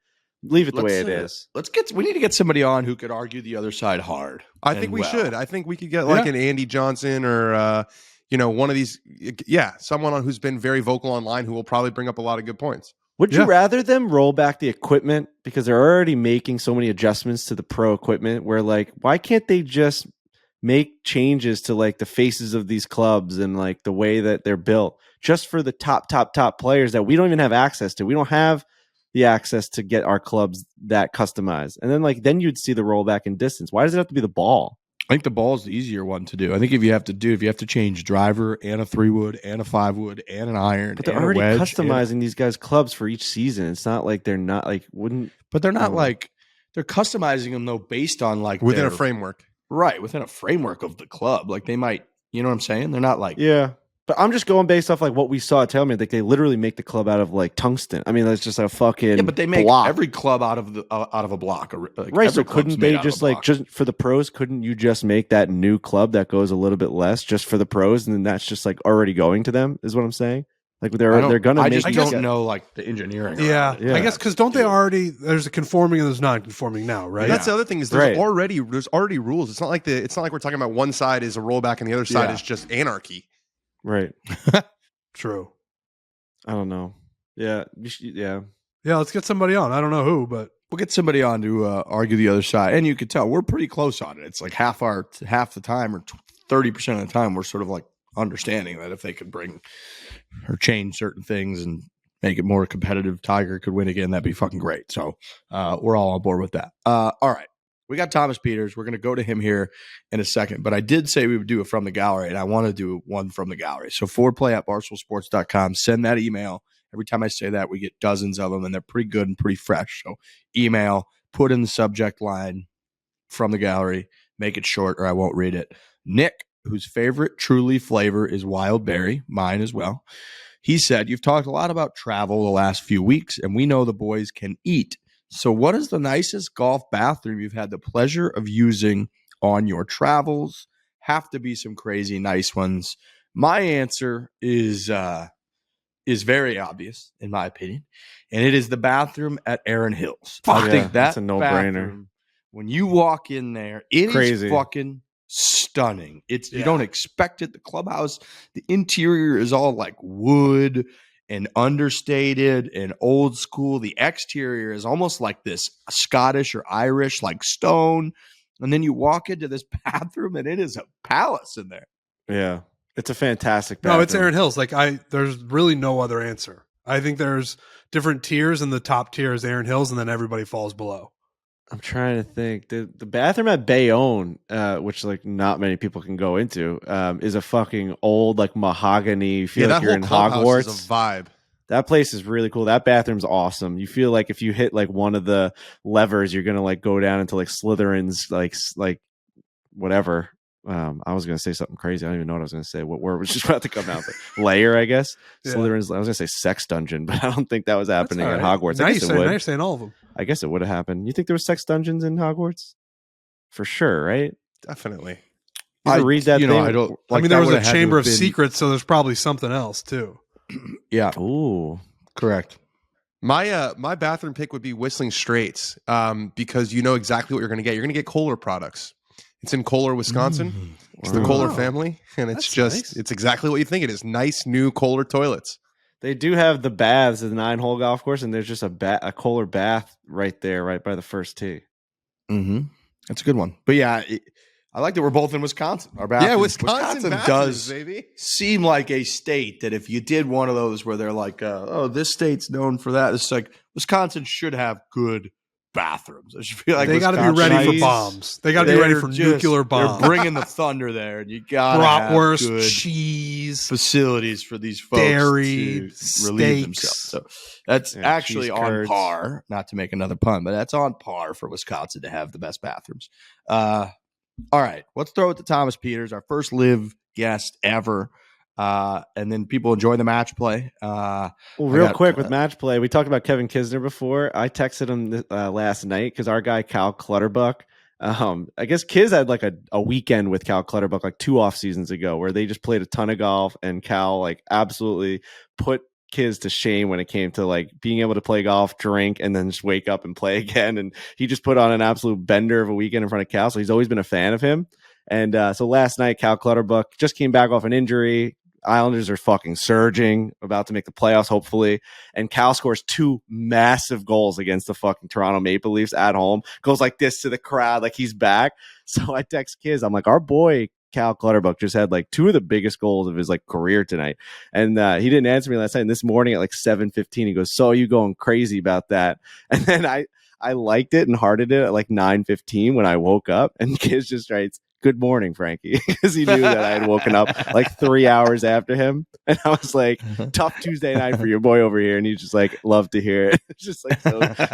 Leave it the way it is. We need to get somebody on who could argue the other side hard. I think we should. I think we could get like an Andy Johnson or, one of these. Yeah. Someone on who's been very vocal online who will probably bring up a lot of good points. Would you rather them roll back the equipment because they're already making so many adjustments to the pro equipment where like, why can't they just make changes to like the faces of these clubs and like the way that they're built just for the top players that we don't even have access to? We don't have the access to get our clubs that customized. And then you'd see the rollback in distance. Why does it have to be the ball? I think the ball is the easier one to do. I think if you have to change driver and a 3-wood and a 5-wood and an iron, but they're already customizing these guys' clubs for each season. It's not like they're not like but they're not like they're customizing them though based on like within a framework, right? Within a framework of the club. Like they might, you know what I'm saying? They're not like But I'm just going based off like what we saw at TaylorMade. Like they literally make the club out of like tungsten. I mean, that's just a fucking but they make block. Every club out of a block. Like right. So couldn't they just for the pros? Couldn't you just make that new club that goes a little bit less just for the pros, and then that's just like already going to them? Is what I'm saying. Like they're gonna. I just don't know like the engineering. Yeah. I guess because don't they already? There's a conforming and there's non-conforming now, right? That's the other thing is there's already rules. It's not like we're talking about one side is a rollback and the other side is just anarchy. Right. True. I don't know. Yeah. Yeah. Let's get somebody on. I don't know who, but we'll get somebody on to argue the other side. And you can tell we're pretty close on it. It's like half the time or 30% of the time, we're sort of like understanding that if they could bring or change certain things and make it more competitive, Tiger could win again. That'd be fucking great. So we're all on board with that. All right. we got Thomas Pieters. We're going to go to him here in a second. But I did say we would do it from the gallery, and I want to do one from the gallery. So foreplay@barstoolsports.com. Send that email. Every time I say that, we get dozens of them, and they're pretty good and pretty fresh. So email, put in the subject line from the gallery, make it short or I won't read it. Nick, whose favorite Truly flavor is wild berry, mine as well. He said, you've talked a lot about travel the last few weeks, and we know the boys can eat. So what is the nicest golf bathroom you've had the pleasure of using on your travels? Have to be some crazy nice ones. My answer is very obvious, in my opinion, and it is the bathroom at Erin Hills. I think that's a no-brainer. When you walk in there, it is fucking stunning. You don't expect it. The clubhouse, the interior is all like wood and understated and old school. The exterior is almost like this Scottish or Irish, like stone. And then you walk into this bathroom, and it is a palace in there. Yeah. It's a fantastic bathroom. No, it's Erin Hills. Like there's really no other answer. I think there's different tiers, and the top tier is Erin Hills, and then everybody falls below. I'm trying to think. The bathroom at Bayonne, which like not many people can go into, is a fucking old like mahogany. You feel like you're in Hogwarts. Is a vibe. That place is really cool. That bathroom's awesome. You feel like if you hit like one of the levers, you're gonna like go down into like Slytherin's like whatever. I was gonna say something crazy. I don't even know what I was gonna say. What word was just about to come out? But layer, I guess. Yeah. Slytherin's. I was gonna say sex dungeon, but I don't think that was happening at Hogwarts. Now you're saying all of them. I guess it would have happened. You think there was sex dungeons in Hogwarts? For sure, right? Definitely. I read that. You know, I don't. Like, I mean, there was a Chamber of Secrets, so there's probably something else too. Yeah. Ooh. Correct. My bathroom pick would be Whistling Straits, because you know exactly what you're going to get. You're going to get Kohler products. It's in Kohler, Wisconsin. It's the Kohler family, and it's it's exactly what you think it is. Nice new Kohler toilets. They do have the baths at the 9-hole golf course, and there's just a Kohler bath right there, right by the first tee. Mm-hmm. That's a good one. But yeah, I like that we're both in Wisconsin. Our bathroom, yeah, Wisconsin does baby. Seem like a state that if you did one of those where they're like, oh, this state's known for that, it's like Wisconsin should have good bathrooms. I should feel like they got to be ready for bombs. They got to be ready for nuclear bombs. They're bringing the thunder there, and you got bratwurst, good cheese, facilities for these folks dairy, to relieve themselves. So that's actually on par. Not to make another pun, but that's on par for Wisconsin to have the best bathrooms. All right, let's throw it to Thomas Pieters, our first live guest ever. And then people enjoy the match play. Real quick with match play, we talked about Kevin Kisner before. I texted him last night because our guy Cal Clutterbuck, I guess Kiz had like a weekend with Cal Clutterbuck like 2 off seasons ago where they just played a ton of golf, and Cal like absolutely put Kiz to shame when it came to like being able to play golf, drink, and then just wake up and play again. And he just put on an absolute bender of a weekend in front of Cal. So he's always been a fan of him. And so last night, Cal Clutterbuck just came back off an injury. Islanders are fucking surging, about to make the playoffs, hopefully. And Cal scores 2 massive goals against the fucking Toronto Maple Leafs at home. Goes like this to the crowd, like he's back. So I text Kiz. I'm like, our boy Cal Clutterbuck just had like 2 of the biggest goals of his like career tonight. And he didn't answer me last night. And this morning at like 7:15, he goes, so you going crazy about that? And then I liked it and hearted it at like 9:15 when I woke up. And Kiz just writes, good morning, Frankie, because he knew that I had woken up like 3 hours after him. And I was like, tough Tuesday night for your boy over here. And he's just like, love to hear it. It's just like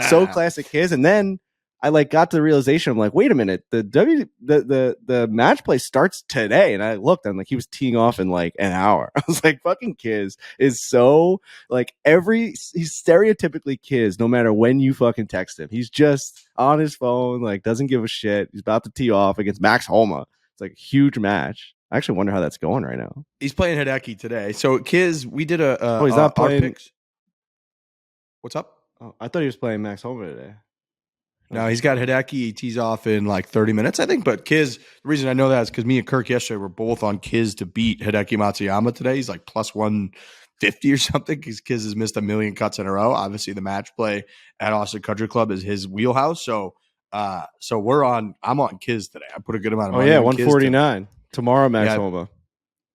so classic Kiz. And then I like got to the realization, I'm like, wait a minute, the match play starts today. And I looked, I'm like, he was teeing off in like an hour. I was like, fucking Kiz is so like he's stereotypically Kiz, no matter when you fucking text him. He's just on his phone, like doesn't give a shit. He's about to tee off against Max Homa. It's like a huge match. I actually wonder how that's going right now. He's playing Hideki today. So Kiz, we did he's not playing. Picks. What's up? Oh, I thought he was playing Max Homa today. No, he's got Hideki. He tees off in like 30 minutes, I think. But Kiz, the reason I know that is because me and Kirk yesterday were both on Kiz to beat Hideki Matsuyama today. He's like plus 150 or something because Kiz has missed a million cuts in a row. Obviously, the match play at Austin Country Club is his wheelhouse. So I'm on Kiz today. I put a good amount of money on 149. Tomorrow, Max Homa.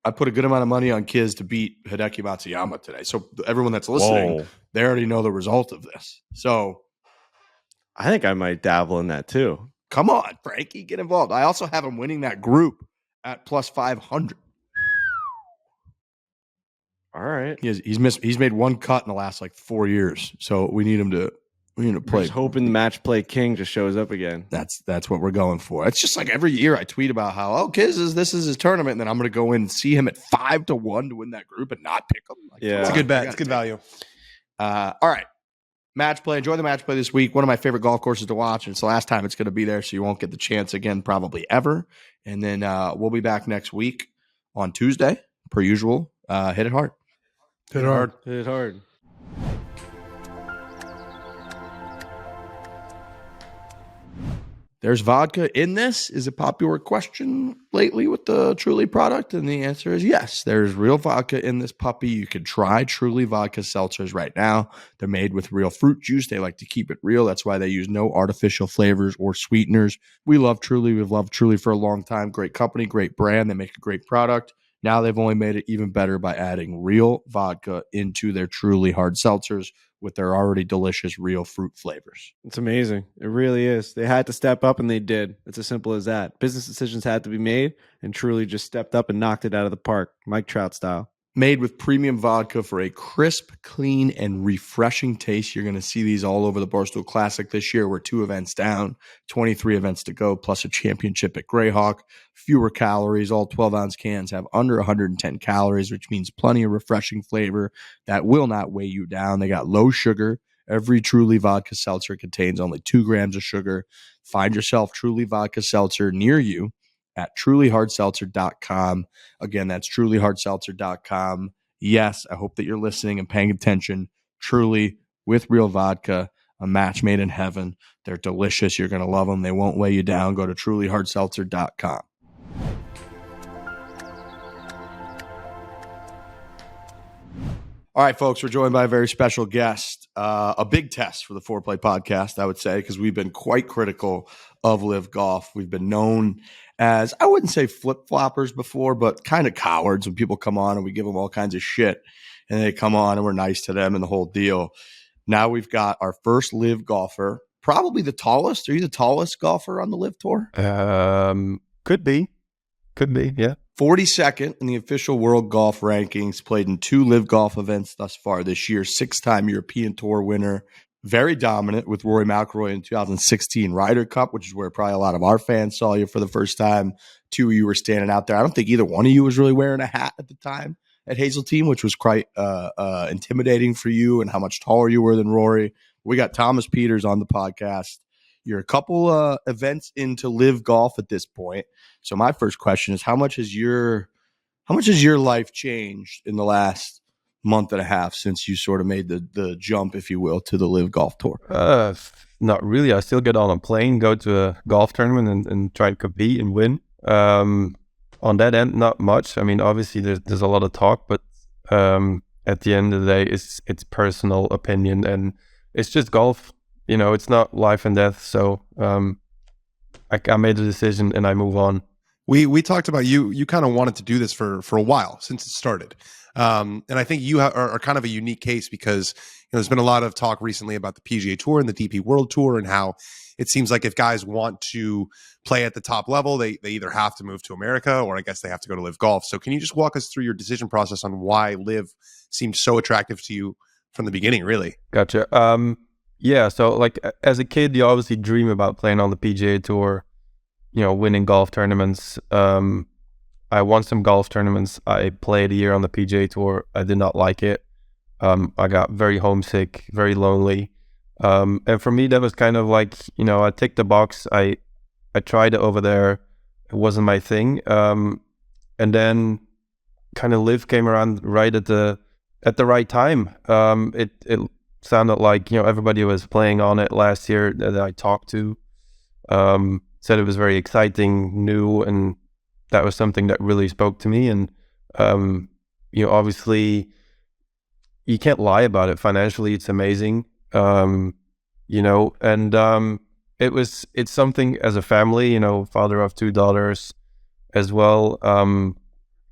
I put a good amount of money on Kiz to beat Hideki Matsuyama today. So everyone that's listening, they already know the result of this. So I think I might dabble in that too. Come on, Frankie, get involved. I also have him winning that group at plus 500. All right. He's made one cut in the last like 4 years. So we need him to play. Just hoping the match play king just shows up again. That's what we're going for. It's just like every year I tweet about how, this is his tournament, and then I'm going to go in and see him at 5-1 to win that group and not pick him. Like, It's a good bet. It's good value. All right. Match play. Enjoy the match play this week. One of my favorite golf courses to watch. And it's the last time it's going to be there, so you won't get the chance again probably ever. And then we'll be back next week on Tuesday, per usual. Hit it hard. Hit it hard. Hit it hard. There's vodka in this. Is a popular question lately with the Truly product? And the answer is yes. There's real vodka in this puppy. You can try Truly vodka seltzers right now. They're made with real fruit juice. They like to keep it real. That's why they use no artificial flavors or sweeteners. We love Truly. We've loved Truly for a long time. Great company, great brand. They make a great product. Now they've only made it even better by adding real vodka into their Truly hard seltzers with their already delicious real fruit flavors. It's amazing. It really is. They had to step up, and they did. It's as simple as that. Business decisions had to be made, and Truly just stepped up and knocked it out of the park, Mike Trout style. Made with premium vodka for a crisp, clean, and refreshing taste. You're going to see these all over the Barstool Classic this year. We're 2 events down, 23 events to go, plus a championship at Greyhawk. Fewer calories. All 12-ounce cans have under 110 calories, which means plenty of refreshing flavor that will not weigh you down. They got low sugar. Every Truly vodka seltzer contains only 2 grams of sugar. Find yourself Truly vodka seltzer near you at trulyhardseltzer.com. Again, that's trulyhardseltzer.com. Yes, I hope that you're listening and paying attention. Truly, with real vodka, a match made in heaven. They're delicious. You're going to love them. They won't weigh you down. Go to trulyhardseltzer.com. All right, folks, we're joined by a very special guest, a big test for the Foreplay podcast, I would say, because we've been quite critical of Live Golf. We've been known as, I wouldn't say flip-floppers before, but kind of cowards when people come on and we give them all kinds of shit, and they come on and we're nice to them and the whole deal. Now we've got our first Live golfer, probably the tallest. Are you the tallest golfer on the Live Tour? Could be, yeah. 42nd in the official world golf rankings, played in 2 Live Golf events thus far this year, 6-time European Tour winner, very dominant with Rory McIlroy in 2016 Ryder Cup, which is where probably a lot of our fans saw you for the first time. 2 of you were standing out there. I don't think either one of you was really wearing a hat at the time at Hazeltine, which was quite intimidating for you and how much taller you were than Rory. We got Thomas Pieters on the podcast. You're a couple events into Live Golf at this point. So my first question is, how much has your life changed in the last month and a half since you sort of made the jump, if you will, to the Live Golf Tour? Not really. I still get on a plane, go to a golf tournament and try to compete and win. On that end, not much. I mean, obviously there's a lot of talk, but at the end of the day, it's personal opinion and it's just golf. You know, it's not life and death. So I made a decision and I move on. We talked about you kind of wanted to do this for a while since it started. And I think you are kind of a unique case because there's been a lot of talk recently about the PGA Tour and the DP World Tour and how it seems like if guys want to play at the top level, they either have to move to America or I guess they have to go to Live Golf. So can you just walk us through your decision process on why Live seemed so attractive to you from the beginning, really? Gotcha. Yeah, so like as a kid, you obviously dream about playing on the PGA Tour, winning golf tournaments. I won some golf tournaments. I played a year on the PGA Tour. I did not like it. I got very homesick, very lonely. And for me, that was kind of like, I ticked the box. I tried it over there. It wasn't my thing. And then kind of Live came around right at the right time. It sounded like, everybody was playing on it last year that I talked to. Said it was very exciting, new, and that was something that really spoke to me. And, obviously you can't lie about it. Financially, it's amazing. And it's something as a family, father of 2 daughters as well,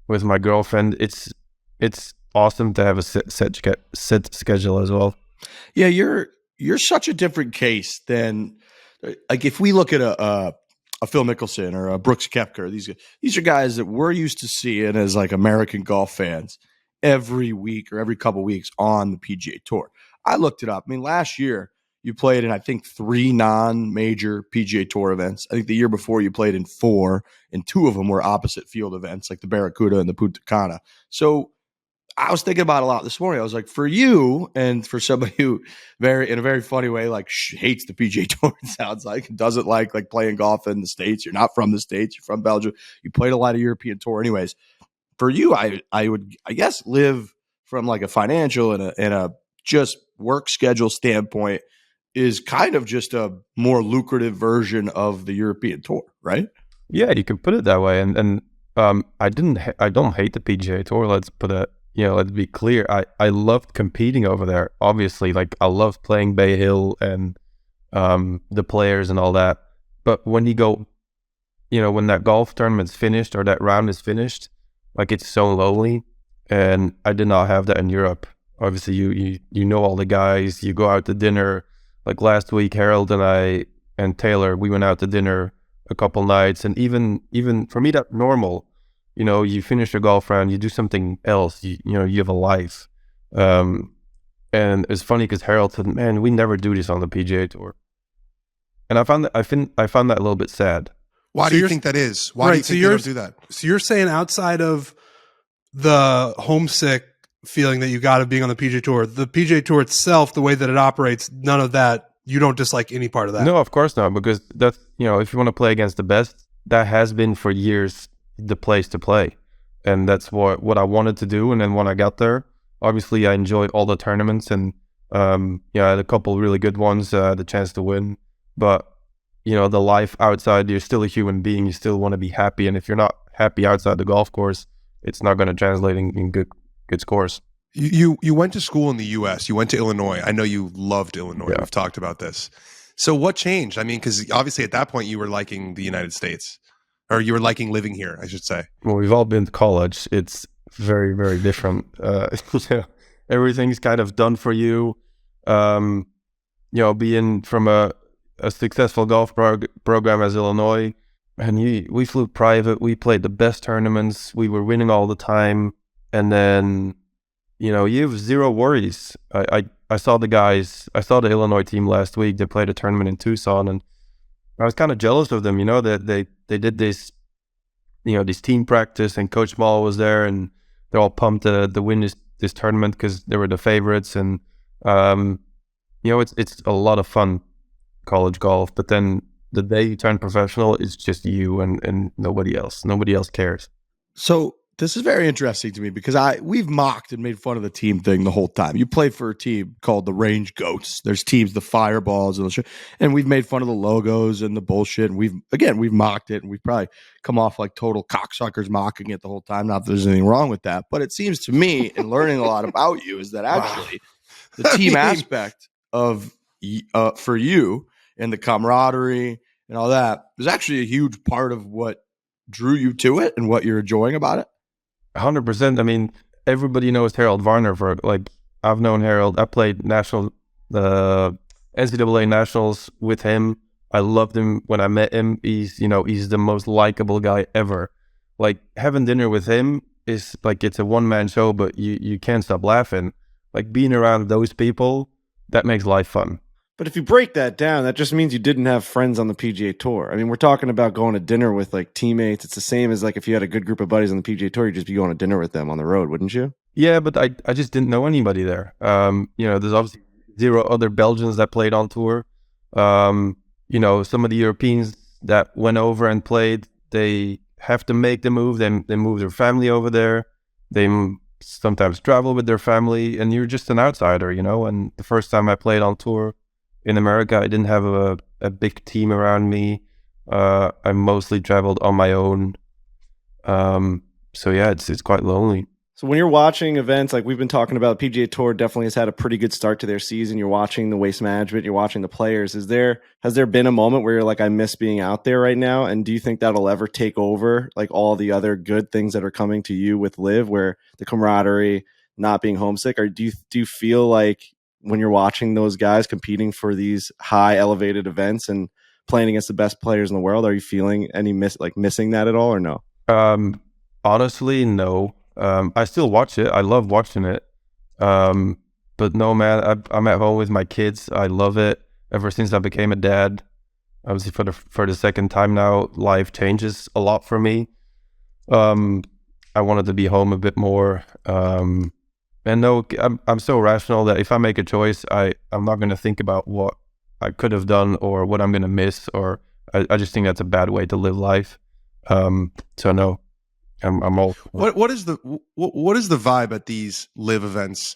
with my girlfriend. It's awesome to have a set schedule as well. Yeah, you're such a different case than like if we look at a Phil Mickelson or a Brooks Koepka, these are guys that we're used to seeing as like American golf fans every week or every couple of weeks on the PGA Tour. I looked it up. I mean, last year you played in, I think, 3 non-major PGA Tour events. I think the year before you played in 4, and 2 of them were opposite field events, like the Barracuda and the Punta Cana. So I was thinking about it a lot this morning. I was like, for you and for somebody who in a very funny way, like hates the PGA Tour, it sounds like, and doesn't like playing golf in the States. You're not from the States. You're from Belgium. You played a lot of European Tour anyways. For you, I would, I guess, live from like a financial and a just work schedule standpoint is kind of just a more lucrative version of the European Tour, right? Yeah, you can put it that way. And I don't hate the PGA Tour. Let's put it, let's be clear. I loved competing over there. Obviously, like I loved playing Bay Hill and the players and all that. But when you go, when that golf tournament's finished or that round is finished, like it's so lonely. And I did not have that in Europe. Obviously, you know all the guys. You go out to dinner. Like last week, Harold and I and Taylor, we went out to dinner a couple nights, and even for me, that's normal. You finish your golf round, you do something else. You have a life. And it's funny because Harold said, "Man, we never do this on the PGA Tour," and I found that I found that a little bit sad. Why do you think that is? Why do you think they don't do that? So you're saying outside of the homesick feeling that you got of being on the PGA Tour, the PGA Tour itself, the way that it operates, none of that, you don't dislike any part of that? No, of course not, because that's, if you want to play against the best, that has been for years the place to play. And that's what I wanted to do. And then when I got there, obviously I enjoyed all the tournaments, and I had a couple really good ones, the chance to win. But, the life outside, you're still a human being. You still want to be happy. And if you're not happy outside the golf course, it's not going to translate in good scores. You went to school in the U.S. You went to Illinois. I know you loved Illinois. Yeah. We've talked about this. So what changed? I mean, because obviously at that point you were liking the United States, or you were liking living here, I should say. Well, we've all been to college. It's very, very different. Everything's kind of done for you. Being from a successful golf program as Illinois, and we flew private. We played the best tournaments. We were winning all the time. And then, you have zero worries. I saw the Illinois team last week. They played a tournament in Tucson, and I was kind of jealous of them, that they did this, this team practice, and Coach Mall was there, and they're all pumped to win this tournament because they were the favorites. And, it's a lot of fun, college golf. But then the day you turn professional, it's just you and nobody else. Nobody else cares. So this is very interesting to me because we've mocked and made fun of the team thing the whole time. You play for a team called the Range Goats. There's teams, the Fireballs, and we've made fun of the logos and the bullshit. And we've mocked it, and we've probably come off like total cocksuckers mocking it the whole time. Not that there's anything wrong with that, but it seems to me, in learning a lot about you, is that actually the team aspect of for you and the camaraderie and all that is actually a huge part of what drew you to it and what you're enjoying about it. 100%. I mean, everybody knows Harold Varner for, like, I've known Harold. I played NCAA nationals with him. I loved him when I met him. He's the most likable guy ever. Like, having dinner with him is like, it's a one-man show, but you can't stop laughing. Like, being around those people, that makes life fun. But if you break that down, that just means you didn't have friends on the PGA Tour. I mean, we're talking about going to dinner with like teammates. It's the same as like if you had a good group of buddies on the PGA Tour, you'd just be going to dinner with them on the road, wouldn't you? Yeah, but I just didn't know anybody there. There's obviously zero other Belgians that played on tour. Some of the Europeans that went over and played, they have to make the move. They move their family over there. They sometimes travel with their family, and you're just an outsider, And the first time I played on tour in America, I didn't have a big team around me. I mostly traveled on my own. So yeah, it's quite lonely. So when you're watching events, like we've been talking about, PGA Tour definitely has had a pretty good start to their season. You're watching the waste management, you're watching the players. Has there been a moment where you're like, I miss being out there right now? And do you think that'll ever take over like all the other good things that are coming to you with Live, where the camaraderie, not being homesick? Or do you feel like when you're watching those guys competing for these high elevated events and playing against the best players in the world? Are you feeling any missing that at all, or no? Honestly, no. I still watch it. I love watching it. But no, man, I'm at home with my kids. I love it. Ever since I became a dad, obviously for the second time now, life changes a lot for me. I wanted to be home a bit more. And no, I'm so rational that if I make a choice, I'm not going to think about what I could have done or what I'm going to miss, or I just think that's a bad way to live life. So no, I'm all. What is the vibe at these live events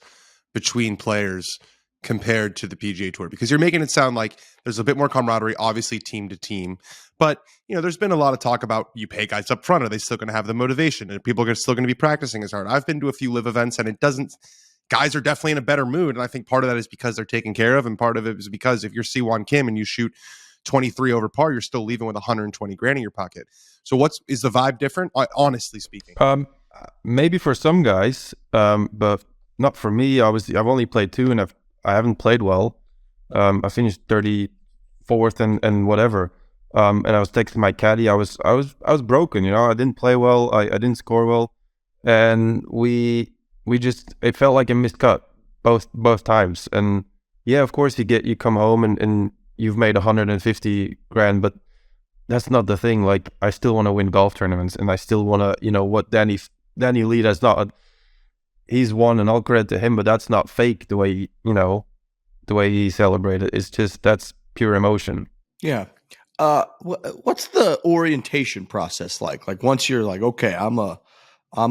between players compared to the PGA Tour? Because you're making it sound like there's a bit more camaraderie, obviously team to team, but there's been a lot of talk about, you pay guys up front, are they still going to have the motivation, and people are still going to be practicing as hard? I've been to a few live events and guys are definitely in a better mood, and I think part of that is because they're taken care of, and part of it is because if you're Siwon Kim and you shoot 23 over par, you're still leaving with 120 grand in your pocket. So is the vibe different, honestly speaking? Maybe for some guys, but not for me. I've only played 2 and I haven't played well. I finished 34th and whatever. And I was texting my caddy. I was broken. I didn't play well. I didn't score well, and we just, it felt like a missed cut both times. And yeah, of course you come home and you've made 150 grand, but that's not the thing. Like, I still want to win golf tournaments, and I still want to, what Danny Lee has not. He's won, and all credit to him, but that's not fake. The way the way he celebrated, it's just, that's pure emotion. Yeah. What's the orientation process like? Like, once you're like, okay, I'm a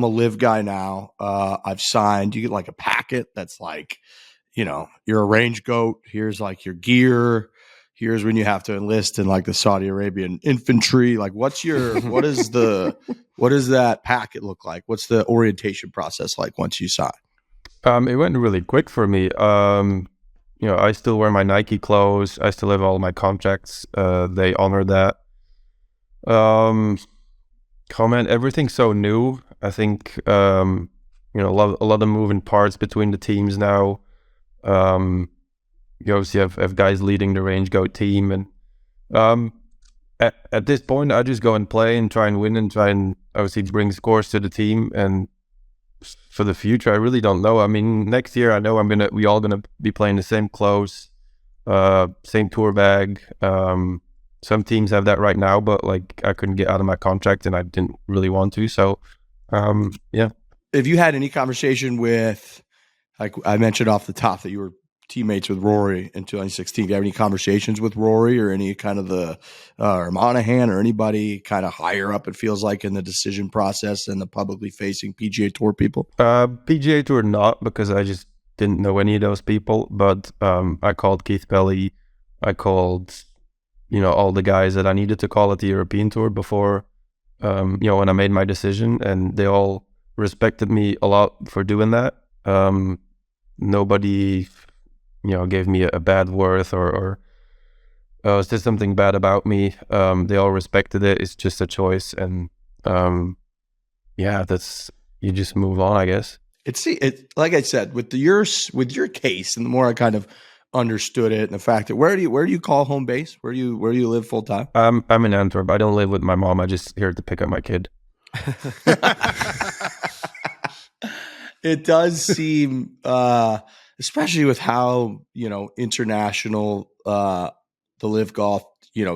live guy now. I've signed. You get like a packet that's like, you're a range goat. Here's like your gear. Here's when you have to enlist in like the Saudi Arabian infantry. Like, what does that packet look like? What's the orientation process like once you sign? It went really quick for me. I still wear my Nike clothes. I still have all my contracts. They honor that. Everything's so new. I think, a lot of moving parts between the teams now. You obviously have guys leading the range goat team, and at this point, I just go and play and try and win and try and obviously bring scores to the team. And for the future, I really don't know. I mean, next year I know we all gonna be playing the same clothes, same tour bag. Some teams have that right now, but like, I couldn't get out of my contract and I didn't really want to. So, yeah. Have you had any conversation with, like I mentioned off the top, that you were teammates with Rory in 2016? Do you have any conversations with Rory or any kind of or Monahan or anybody kind of higher up, it feels like, in the decision process and the publicly facing PGA Tour people? PGA Tour not, because I just didn't know any of those people. But I called Keith Pelly. I called, all the guys that I needed to call at the European Tour before, when I made my decision, and they all respected me a lot for doing that. Nobody gave me a bad word or said something bad about me. They all respected it. It's just a choice, and you just move on, I guess. It like I said, with your case, and the more I kind of understood it, and the fact that where do you call home base? Where do you live full time? I'm in Antwerp. I don't live with my mom. I just here to pick up my kid. It does seem, especially with how international the live golf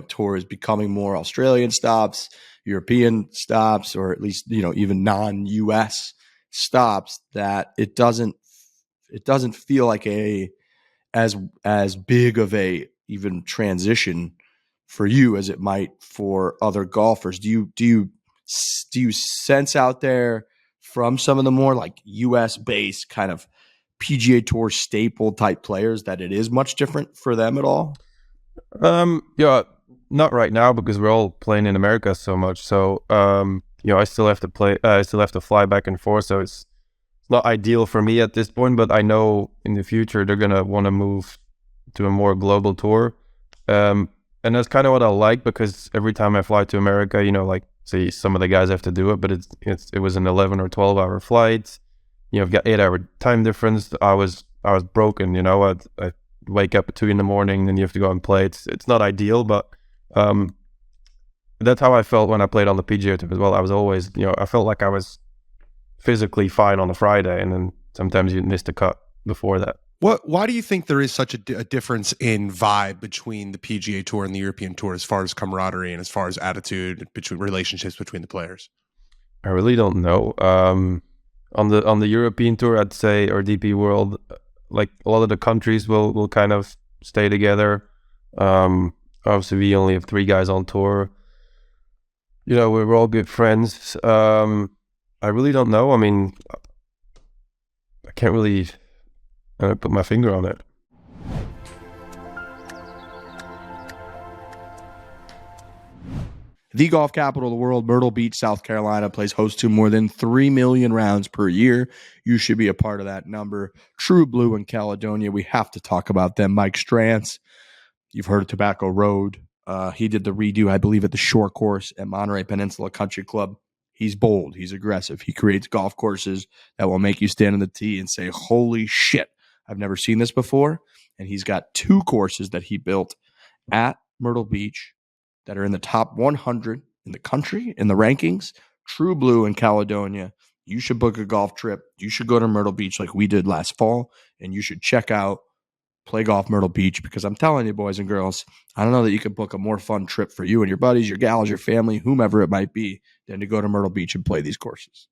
tour is becoming, more Australian stops, European stops, or at least even non-US stops, that it doesn't feel like as big of a even transition for you as it might for other golfers. Do you sense out there from some of the more like US based kind of PGA Tour staple type players that it is much different for them at all? Yeah, not right now, because we're all playing in America so much. So, I still have to play. I still have to fly back and forth. So it's not ideal for me at this point. But I know in the future they're gonna want to move to a more global tour, and that's kind of what I like, because every time I fly to America, like, say, some of the guys have to do it, but it was an 11 or 12 hour flight. I've got 8-hour time difference. I was broken. I wake up at 2 a.m, and you have to go and play. It's not ideal, but That's how I felt when I played on the PGA Tour as well. I was always, I felt like I was physically fine on a Friday, and then sometimes you'd miss the cut before that. Why do you think there is such a difference in vibe between the PGA Tour and the European Tour as far as camaraderie and as far as attitude between relationships between the players? I really don't know. On the European Tour, I'd say, or DP World, like a lot of the countries will kind of stay together. Obviously, we only have 3 guys on tour. We're all good friends. I really don't know. I mean, I can't really put my finger on it. The golf capital of the world, Myrtle Beach, South Carolina, plays host to more than 3 million rounds per year. You should be a part of that number. True Blue in Caledonia, we have to talk about them. Mike Strantz, you've heard of Tobacco Road. He did the redo, I believe, at the Shore Course at Monterey Peninsula Country Club. He's bold. He's aggressive. He creates golf courses that will make you stand on the tee and say, holy shit, I've never seen this before. And he's got 2 courses that he built at Myrtle Beach that are in the top 100 in the country, in the rankings. True Blue in Caledonia. You should book a golf trip. You should go to Myrtle Beach like we did last fall, and you should check out Play Golf Myrtle Beach, because I'm telling you, boys and girls, I don't know that you could book a more fun trip for you and your buddies, your gals, your family, whomever it might be, than to go to Myrtle Beach and play these courses.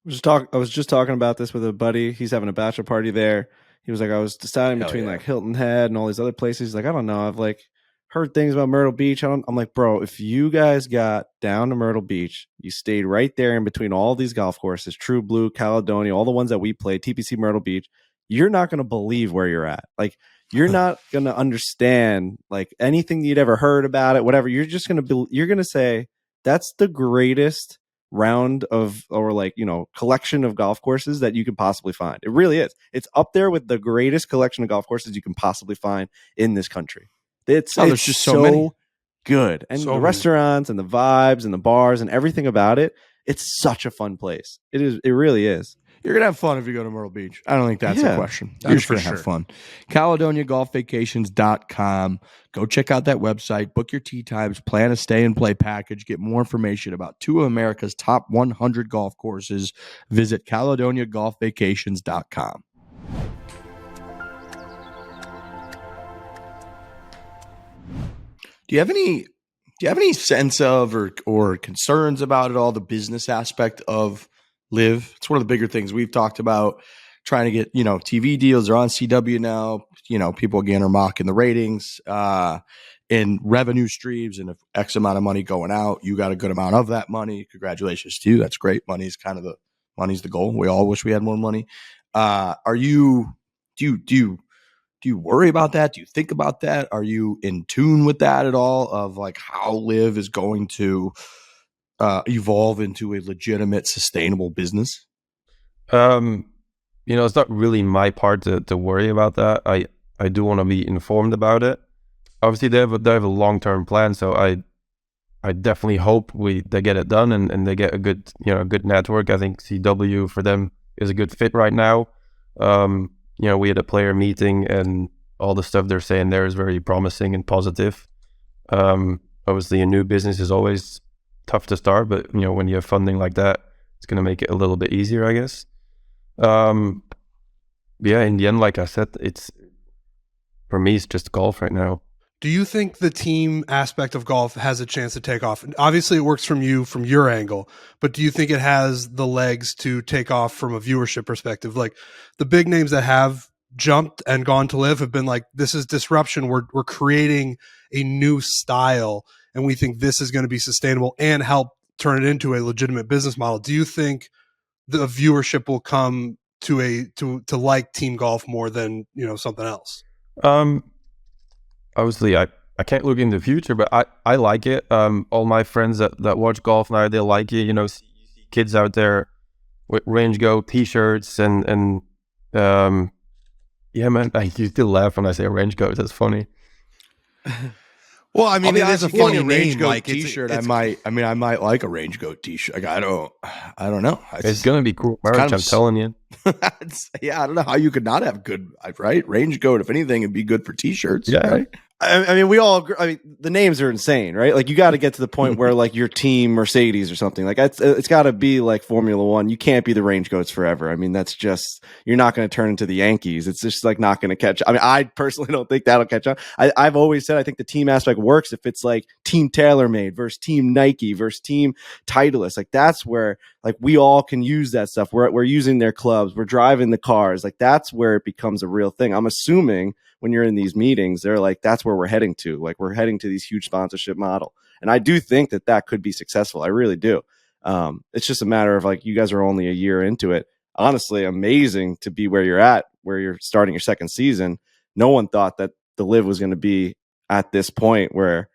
I was just talking about this with a buddy. He's having a bachelor party there. He was like, I was deciding between like Hilton Head and all these other places. He's like, I don't know. I've like heard things about Myrtle Beach. I'm like, bro, if you guys got down to Myrtle Beach, you stayed right there in between all these golf courses, True Blue, Caledonia, all the ones that we played, TPC Myrtle Beach, you're not going to believe where you're at. Like, you're not going to understand like anything you'd ever heard about it, whatever. You're just going to you're going to say that's the greatest round of, or like, collection of golf courses that you could possibly find. It really is. It's up there with the greatest collection of golf courses you can possibly find in this country. It's just so many. Good. And the restaurants and the vibes and the bars and everything about it. It's such a fun place. It is. It really is. You're going to have fun if you go to Myrtle Beach. I don't think that's a question. You're just going to have fun. CaledoniaGolfVacations.com. Go check out that website. Book your tee times. Plan a stay and play package. Get more information about 2 of America's top 100 golf courses. Visit CaledoniaGolfVacations.com. Do you have any sense of or concerns about it all, the business aspect of Live? It's one of the bigger things we've talked about, trying to get, TV deals. They're on CW now. People again are mocking the ratings and revenue streams, and if X amount of money going out, you got a good amount of that money. Congratulations to you. That's great. Money's the goal. We all wish we had more money. Do you worry about that? Do you think about that? Are you in tune with that at all, of like how Live is going to evolve into a legitimate, sustainable business? It's not really my part to worry about that. I do want to be informed about it. Obviously, they have a long-term plan, so I definitely hope they get it done and they get a good network. I think CW for them is a good fit right now. We had a player meeting, and all the stuff they're saying there is very promising and positive. Obviously, a new business is always tough to start, but when you have funding like that, it's going to make it a little bit easier, I guess. In the end, like I said, for me, it's just golf right now. Do you think the team aspect of golf has a chance to take off? Obviously, it works from your angle, but do you think it has the legs to take off from a viewership perspective? Like the big names that have jumped and gone to Live have been like, this is disruption. We're creating a new style, and we think this is going to be sustainable and help turn it into a legitimate business model. Do you think the viewership will come to like team golf more than something else? Obviously, I can't look in the future, but I like it. All my friends that watch golf now, they like it. You see kids out there with Range Go t-shirts and yeah, man. You still laugh when I say Range Go. That's funny. Well, I mean, it is a funny Range name. Goat Like t-shirt, I might like a Range Goat t-shirt. Like, I don't know. It's gonna be cool merch. I'm telling you. Yeah, I don't know how you could not have good, right? Range Goat, if anything, it'd be good for t-shirts. Yeah, right? I mean, we all agree. I mean, the names are insane, right? Like, you got to get to the point where, like, your team Mercedes or something, like, it's got to be like Formula One. You can't be the range goats forever. I mean, that's just, you're not going to turn into the Yankees. It's just like not going to catch. I mean, I personally don't think that'll catch on. I've always said I think the team aspect works if it's like Team TaylorMade versus Team Nike versus Team Titleist. Like, that's where, like, we all can use that stuff. We're using their clubs. We're driving the cars. Like, that's where it becomes a real thing. I'm assuming when you're in these meetings, they're like, that's where we're heading to. Like, we're heading to these huge sponsorship model. And I do think that could be successful. I really do. It's just a matter of, like, you guys are only a year into it. Honestly, amazing to be where you're at, where you're starting your second season. No one thought that the Live was going to be at this point where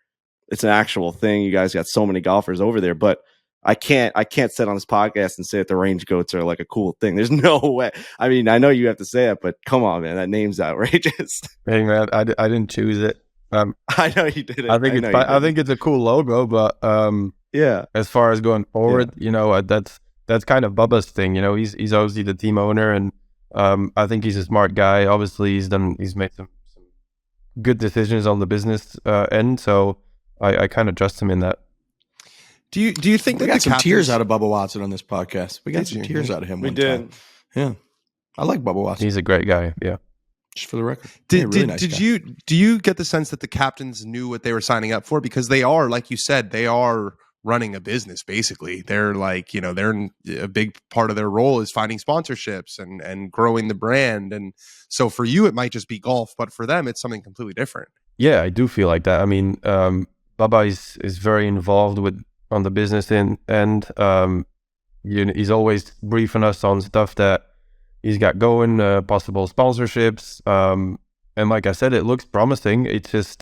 it's an actual thing. You guys got so many golfers over there, but I can't sit on this podcast and say that the range goats are like a cool thing. There's no way. I mean, I know you have to say it, but come on, man, that name's outrageous. Hey, man, I didn't choose it. I know you did it. I think it's a cool logo, but yeah. As far as going forward, that's kind of Bubba's thing. He's obviously the team owner, and I think he's a smart guy. Obviously, he's made some good decisions on the business end, so I kind of trust him in that. Do you think we that got some tears out of Bubba Watson on this podcast? We got some tears out of him. We did. Time. Yeah, I like Bubba Watson. He's a great guy. Yeah. Just for the record. Do you get the sense that the captains knew what they were signing up for? Because they are, like you said, they are running a business. Basically, they're like, they're a big part of their role is finding sponsorships and growing the brand. And so for you, it might just be golf, but for them, it's something completely different. Yeah, I do feel like that. I mean, Bubba is very involved on the business end. He's always briefing us on stuff that he's got going, possible sponsorships. And like I said, it looks promising. It's just,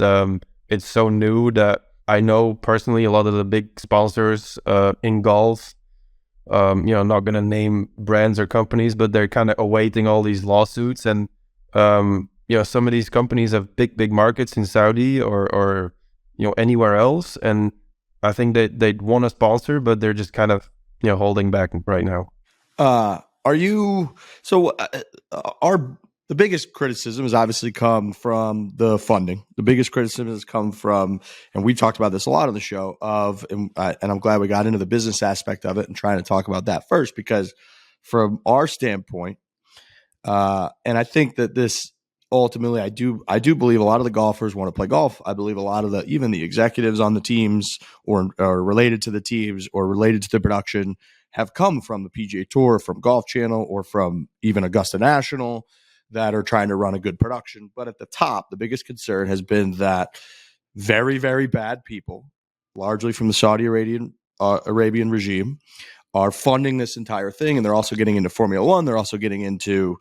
it's so new that I know personally a lot of the big sponsors in golf, not going to name brands or companies, but they're kind of awaiting all these lawsuits. And, some of these companies have big markets in Saudi or anywhere else. And I think that they'd want to sponsor, but they're just kind of, holding back right now. The biggest criticism has obviously come from the funding. The biggest criticism has come from, and we talked about this a lot on the show, and I'm glad we got into the business aspect of it and trying to talk about that first, because from our standpoint, and I think that this ultimately, I do believe a lot of the golfers want to play golf. I believe a lot of even the executives on the teams or related to the teams or related to the production have come from the PGA Tour, from Golf Channel, or from even Augusta National, that are trying to run a good production. But at the top, the biggest concern has been that very, very bad people, largely from the Saudi Arabian regime, are funding this entire thing. And they're also getting into Formula One. They're also getting into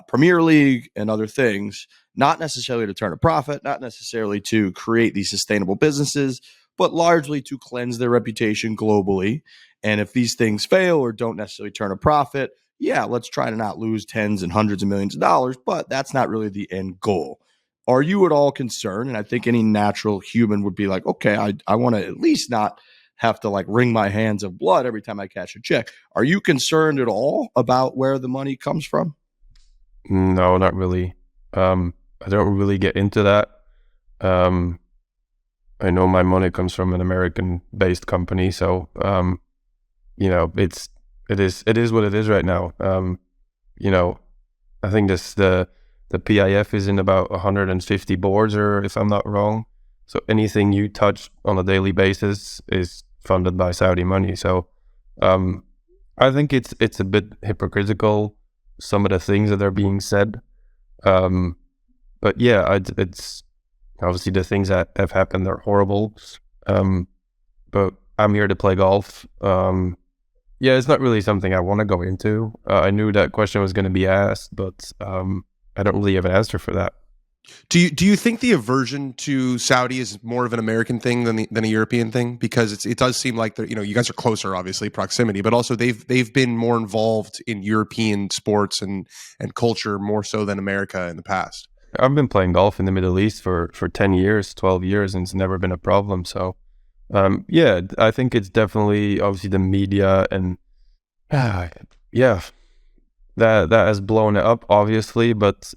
Premier League and other things, not necessarily to turn a profit, not necessarily to create these sustainable businesses, but largely to cleanse their reputation globally. And if these things fail or don't necessarily turn a profit, yeah, let's try to not lose tens and hundreds of millions of dollars, but that's not really the end goal. Are you at all concerned? And I think any natural human would be like, okay, I want to at least not have to like wring my hands of blood every time I cash a check. Are you concerned at all about where the money comes from? No, not really. I don't really get into that. I know my money comes from an American-based company, so it is what it is right now. I think the PIF is in about 150 boards, or if I'm not wrong. So anything you touch on a daily basis is funded by Saudi money. So I think it's a bit hypocritical, some of the things that are being said. But yeah, it's obviously the things that have happened are horrible. But I'm here to play golf. Yeah, it's not really something I want to go into. I knew that question was going to be asked, but I don't really have an answer for that. Do you think the aversion to Saudi is more of an American thing than a European thing? Because it does seem like you guys are closer, obviously, proximity, but also they've been more involved in European sports and culture more so than America in the past. I've been playing golf in the Middle East for 10 years, 12 years, and it's never been a problem. So yeah, I think it's definitely obviously the media and yeah, that has blown it up, obviously, but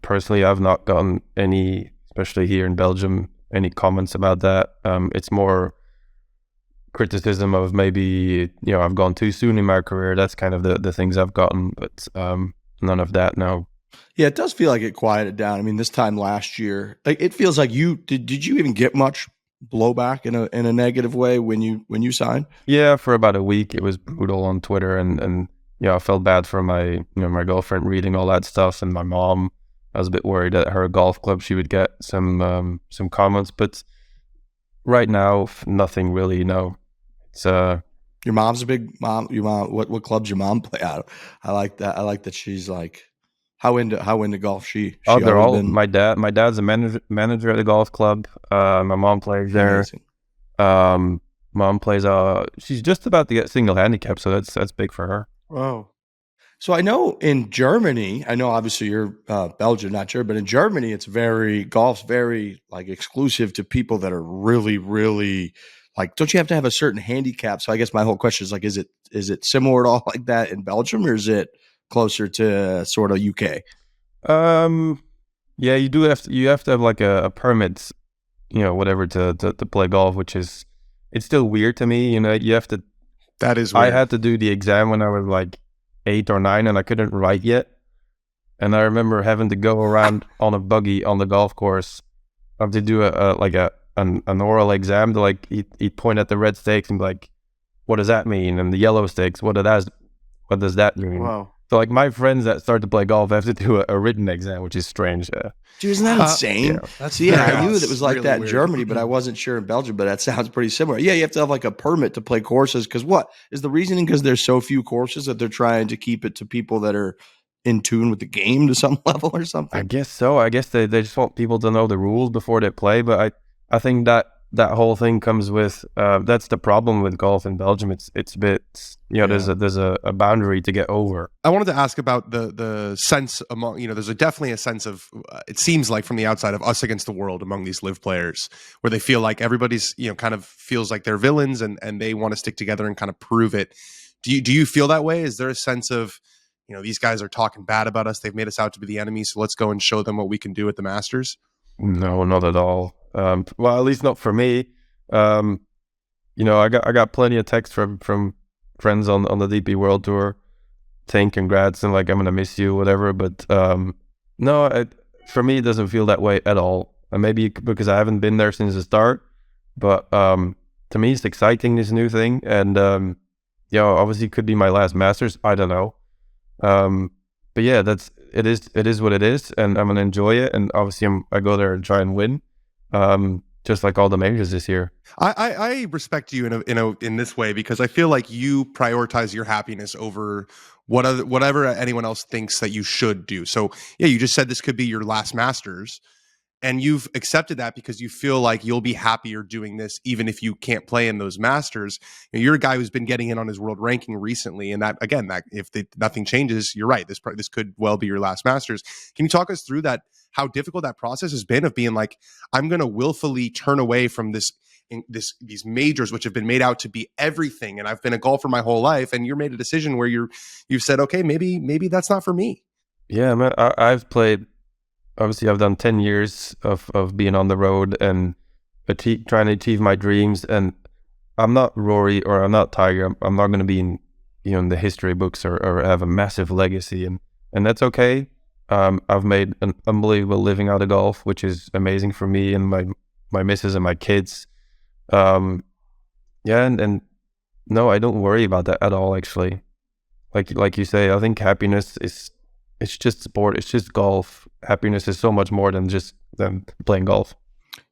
personally, I've not gotten any, especially here in Belgium, any comments about that. It's more criticism of maybe, I've gone too soon in my career. That's kind of the things I've gotten, but none of that, no. Yeah, it does feel like it quieted down. I mean, this time last year, like it feels like you did you even get much blowback in a negative way when you signed? Yeah, for about a week it was brutal on Twitter, and I felt bad for my my girlfriend reading all that stuff, and my mom. I was a bit worried at her golf club she would get some comments, but right now nothing really. No, it's your mom's a big mom. Your mom, what clubs your mom play out? I like that. I like that she's like how into golf she. They're all been... my dad's a manager at the golf club. My mom plays there. Mom plays she's just about to get single handicap, so that's big for her. Wow. So I know in Germany, I know obviously you're Belgium, not sure, but in Germany it's golf's very like exclusive to people that are really, really like, don't you have to have a certain handicap? So I guess my whole question is like, is it similar at all like that in Belgium, or is it closer to sort of UK? Yeah, you have to have like a permit, whatever to play golf, which is, it's still weird to me. You have to. That is weird. I had to do the exam when I was like 8 or 9, and I couldn't write yet. And I remember having to go around on a buggy on the golf course. I have to do an oral exam. To like he'd point at the red stakes and be like, what does that mean? And the yellow stakes, what does that mean? Wow. So like my friends that start to play golf have to do a written exam, which is strange. Dude, isn't that insane? Yeah. I knew that it was like really that in Germany, but I wasn't sure in Belgium, but that sounds pretty similar. Yeah, you have to have like a permit to play courses. Because what is the reasoning? Because there's so few courses that they're trying to keep it to people that are in tune with the game to some level or something? I guess so. I guess they just want people to know the rules before they play. But I think that whole thing comes with, that's the problem with golf in Belgium. It's a bit, there's a boundary to get over. I wanted to ask about the sense among, there's definitely a sense of, it seems like from the outside, of us against the world among these live players, where they feel like everybody's, kind of feels like they're villains and they want to stick together and kind of prove it. Do you feel that way? Is there a sense of, these guys are talking bad about us, they've made us out to be the enemy, so let's go and show them what we can do at the Masters? No, not at all. Well, at least not for me. I got plenty of texts from friends on the DP World Tour saying congrats and like, I'm gonna miss you, whatever. But no, for me, it doesn't feel that way at all. And maybe because I haven't been there since the start. But to me, it's exciting, this new thing. And obviously, it could be my last Masters. I don't know. But yeah, it is what it is, and I'm gonna enjoy it. And obviously, I go there and try and win, just like all the majors this year. I respect you in this way, because I feel like you prioritize your happiness over whatever anyone else thinks that you should do. So yeah, you just said this could be your last Masters, and you've accepted that because you feel like you'll be happier doing this even if you can't play in those Masters. You're a guy who's been getting in on his world ranking recently, and that again, that if nothing changes, you're right, this could well be your last Masters. Can you talk us through that, how difficult that process has been of being like, I'm going to willfully turn away from these majors which have been made out to be everything, and I've been a golfer my whole life, and you're made a decision where you've said, okay, maybe that's not for me? Yeah, man, I've played. Obviously, I've done 10 years of being on the road and trying to achieve my dreams. And I'm not Rory or I'm not Tiger. I'm not going to be in the history books or have a massive legacy. And that's okay. I've made an unbelievable living out of golf, which is amazing for me and my missus and my kids. And no, I don't worry about that at all, actually. Like you say, I think happiness it's just sport. It's just golf. Happiness is so much more than just playing golf.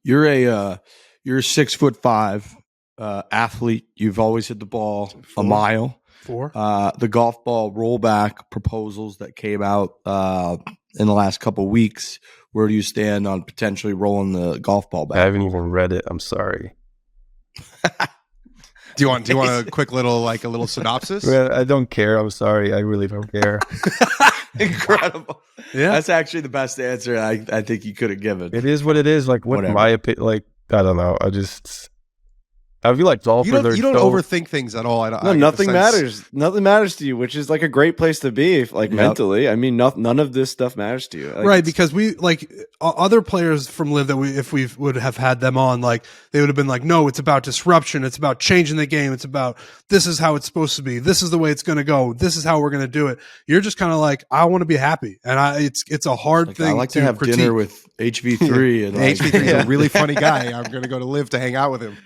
You're a 6'5" athlete. You've always hit the ball a mile. Fore. The golf ball rollback proposals that came out in the last couple of weeks. Where do you stand on potentially rolling the golf ball back? I haven't even read it. I'm sorry. Do you want a quick little synopsis? Well, I don't care. I'm sorry. I really don't care. Incredible. Yeah, that's actually the best answer I think you could have given. It is what it is. Like, what my opinion? Like, I don't know. I feel like golfers you don't overthink things at all. Nothing matters. Nothing matters to you, which is like a great place to be, mentally. I mean, none of this stuff matters to you, right? Because we other players from Live that if we would have had them on, like they would have been like, no, it's about disruption, it's about changing the game, it's about this is how it's supposed to be, this is the way it's going to go, this is how we're going to do it. You're just kind of like, I want to be happy, and it's a hard thing. I like to have critique. Dinner with HV3, and HV3 is a really funny guy. I'm going to go to Live to hang out with him.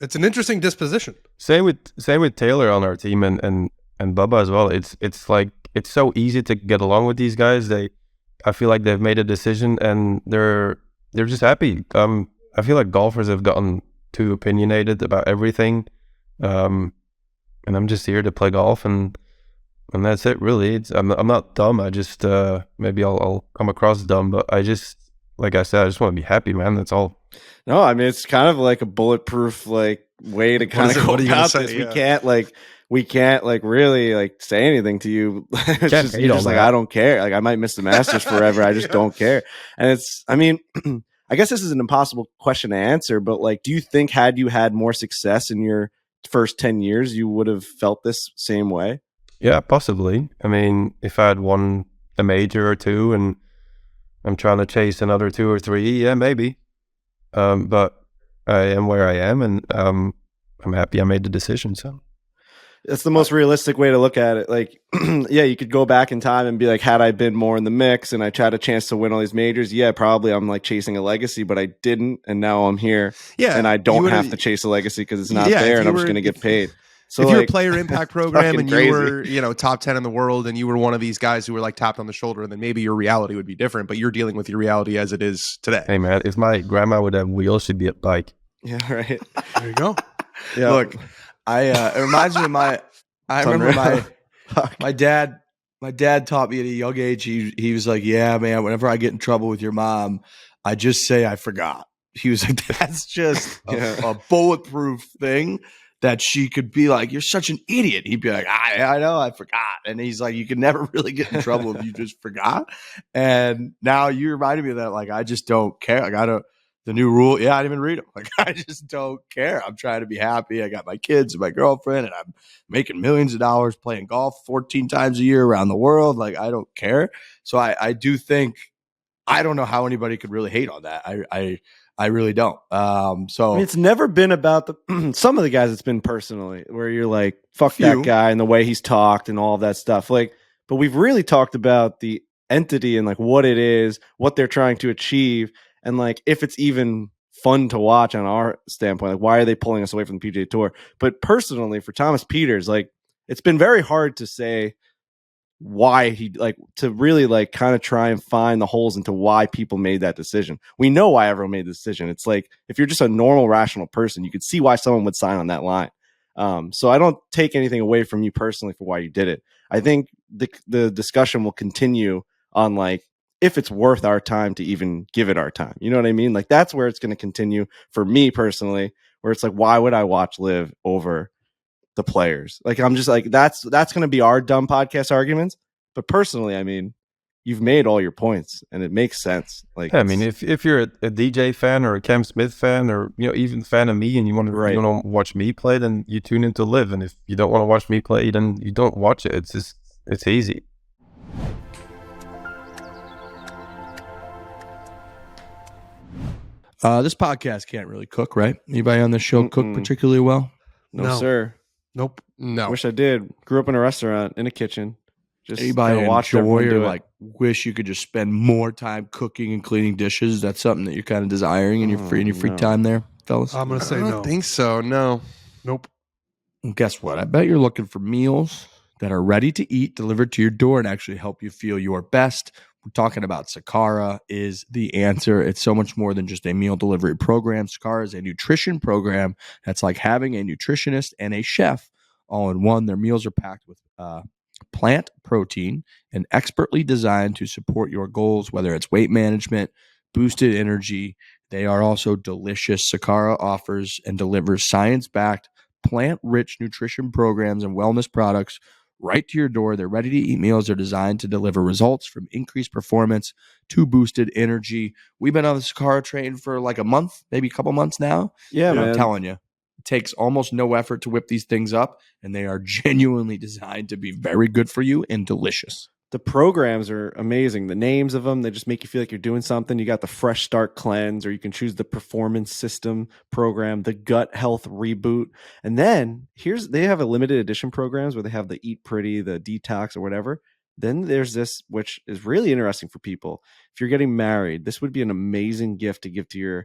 It's an interesting disposition. Same with Taylor on our team and Bubba as well. It's like it's so easy to get along with these guys. I feel like they've made a decision and they're just happy. I feel like golfers have gotten too opinionated about everything, and I'm just here to play golf and that's it really. I'm not dumb. I just maybe I'll come across dumb, but I just, like I said, I just want to be happy, man. That's all. No, I mean, it's kind of like a bulletproof way to kind of go about this. Yeah. We can't really say anything to you. It's just, you're just like, I don't care. Like I might miss the Masters forever. I just don't care. And I mean, I guess this is an impossible question to answer, but do you think had you had more success in your first 10 years, you would have felt this same way? Yeah, possibly. I mean, if I had won a major or two and I'm trying to chase another 2 or 3, yeah, maybe. But I am where I am, and I'm happy I made the decision. So that's the most realistic way to look at it. Yeah, you could go back in time and be like, had I been more in the mix and I had a chance to win all these majors, yeah, probably I'm chasing a legacy, but I didn't, and now I'm here. Yeah, and I don't have to chase a legacy because it's not there, and I'm just going to get paid. So if you're a player impact program and you were, top 10 in the world and you were one of these guys who were tapped on the shoulder, then maybe your reality would be different, but you're dealing with your reality as it is today. Hey man, if my grandma would have wheels, she'd be a bike. Yeah, right. There you go. Yeah. Look, it reminds me of I remember my dad. My dad taught me at a young age. He was like, yeah, man, whenever I get in trouble with your mom, I just say I forgot. He was like, that's just a bulletproof thing. That she could be like, you're such an idiot. He'd be like, I know, I forgot. And he's like, you can never really get in trouble if you just forgot. And now you reminded me of that. I just don't care. The new rule. Yeah, I didn't even read them. I just don't care. I'm trying to be happy. I got my kids and my girlfriend, and I'm making millions of dollars playing golf 14 times a year around the world. I don't care. So I do think, I don't know how anybody could really hate on that. I really don't. So it's never been about some of the guys. It's been personally where you're like, fuck that guy and the way he's talked and all of that stuff. But we've really talked about the entity and what it is, what they're trying to achieve, and if it's even fun to watch on our standpoint. Why are they pulling us away from the PGA Tour? But personally, for Thomas Pieters, it's been very hard to say why he to really kind of try and find the holes into why people made that decision. We know why everyone made the decision. It's if you're just a normal rational person, you could see why someone would sign on that line. So I don't take anything away from you personally for why you did it. I think the discussion will continue on if it's worth our time to even give it our time. You know what I mean? That's where it's going to continue for me personally, where it's why would I watch Live over the players? I'm just that's going to be our dumb podcast arguments. But personally, I mean, you've made all your points and it makes sense. I mean, if you're a DJ fan or a Cam Smith fan or even a fan of me and you want to watch me play, then you tune into Live. And if you don't want to watch me play, then you don't watch it. It's easy. This podcast can't really cook, right? Anybody on this show cook particularly well? No, sir. Nope. No. Wish I did. Grew up in a restaurant, in a kitchen. Just anybody watch enjoy or wish you could just spend more time cooking and cleaning dishes? That's something that you're kind of desiring in your free time there, fellas? I'm going to say no. I don't think so. No. Nope. Well, guess what? I bet you're looking for meals that are ready to eat, delivered to your door, and actually help you feel your best. We're talking about Sakara is the answer. It's so much more than just a meal delivery program. Sakara is a nutrition program that's like having a nutritionist and a chef all in one. Their meals are packed with plant protein and expertly designed to support your goals, whether it's weight management, boosted energy. They are also delicious. Sakara offers and delivers science-backed, plant-rich nutrition programs and wellness products right to your door. Their ready-to-eat meals are designed to deliver results from increased performance to boosted energy. We've been on the Sakara train for like a month, maybe a couple months now. Yeah, man. I'm telling you, it takes almost no effort to whip these things up, and they are genuinely designed to be very good for you and delicious. The programs are amazing. The names of them, they just make you feel like you're doing something. You got the Fresh Start Cleanse, or you can choose the Performance System program, the Gut Health Reboot. And then they have a limited edition programs where they have the Eat Pretty, the Detox, or whatever. Then there's this, which is really interesting for people. If you're getting married, this would be an amazing gift to give to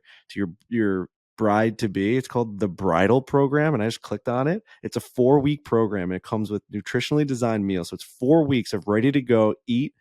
your bride to be. It's called the Bridal Program, and I just clicked on it. It's a 4-week program, and it comes with nutritionally designed meals. So it's 4 weeks of ready to go eat,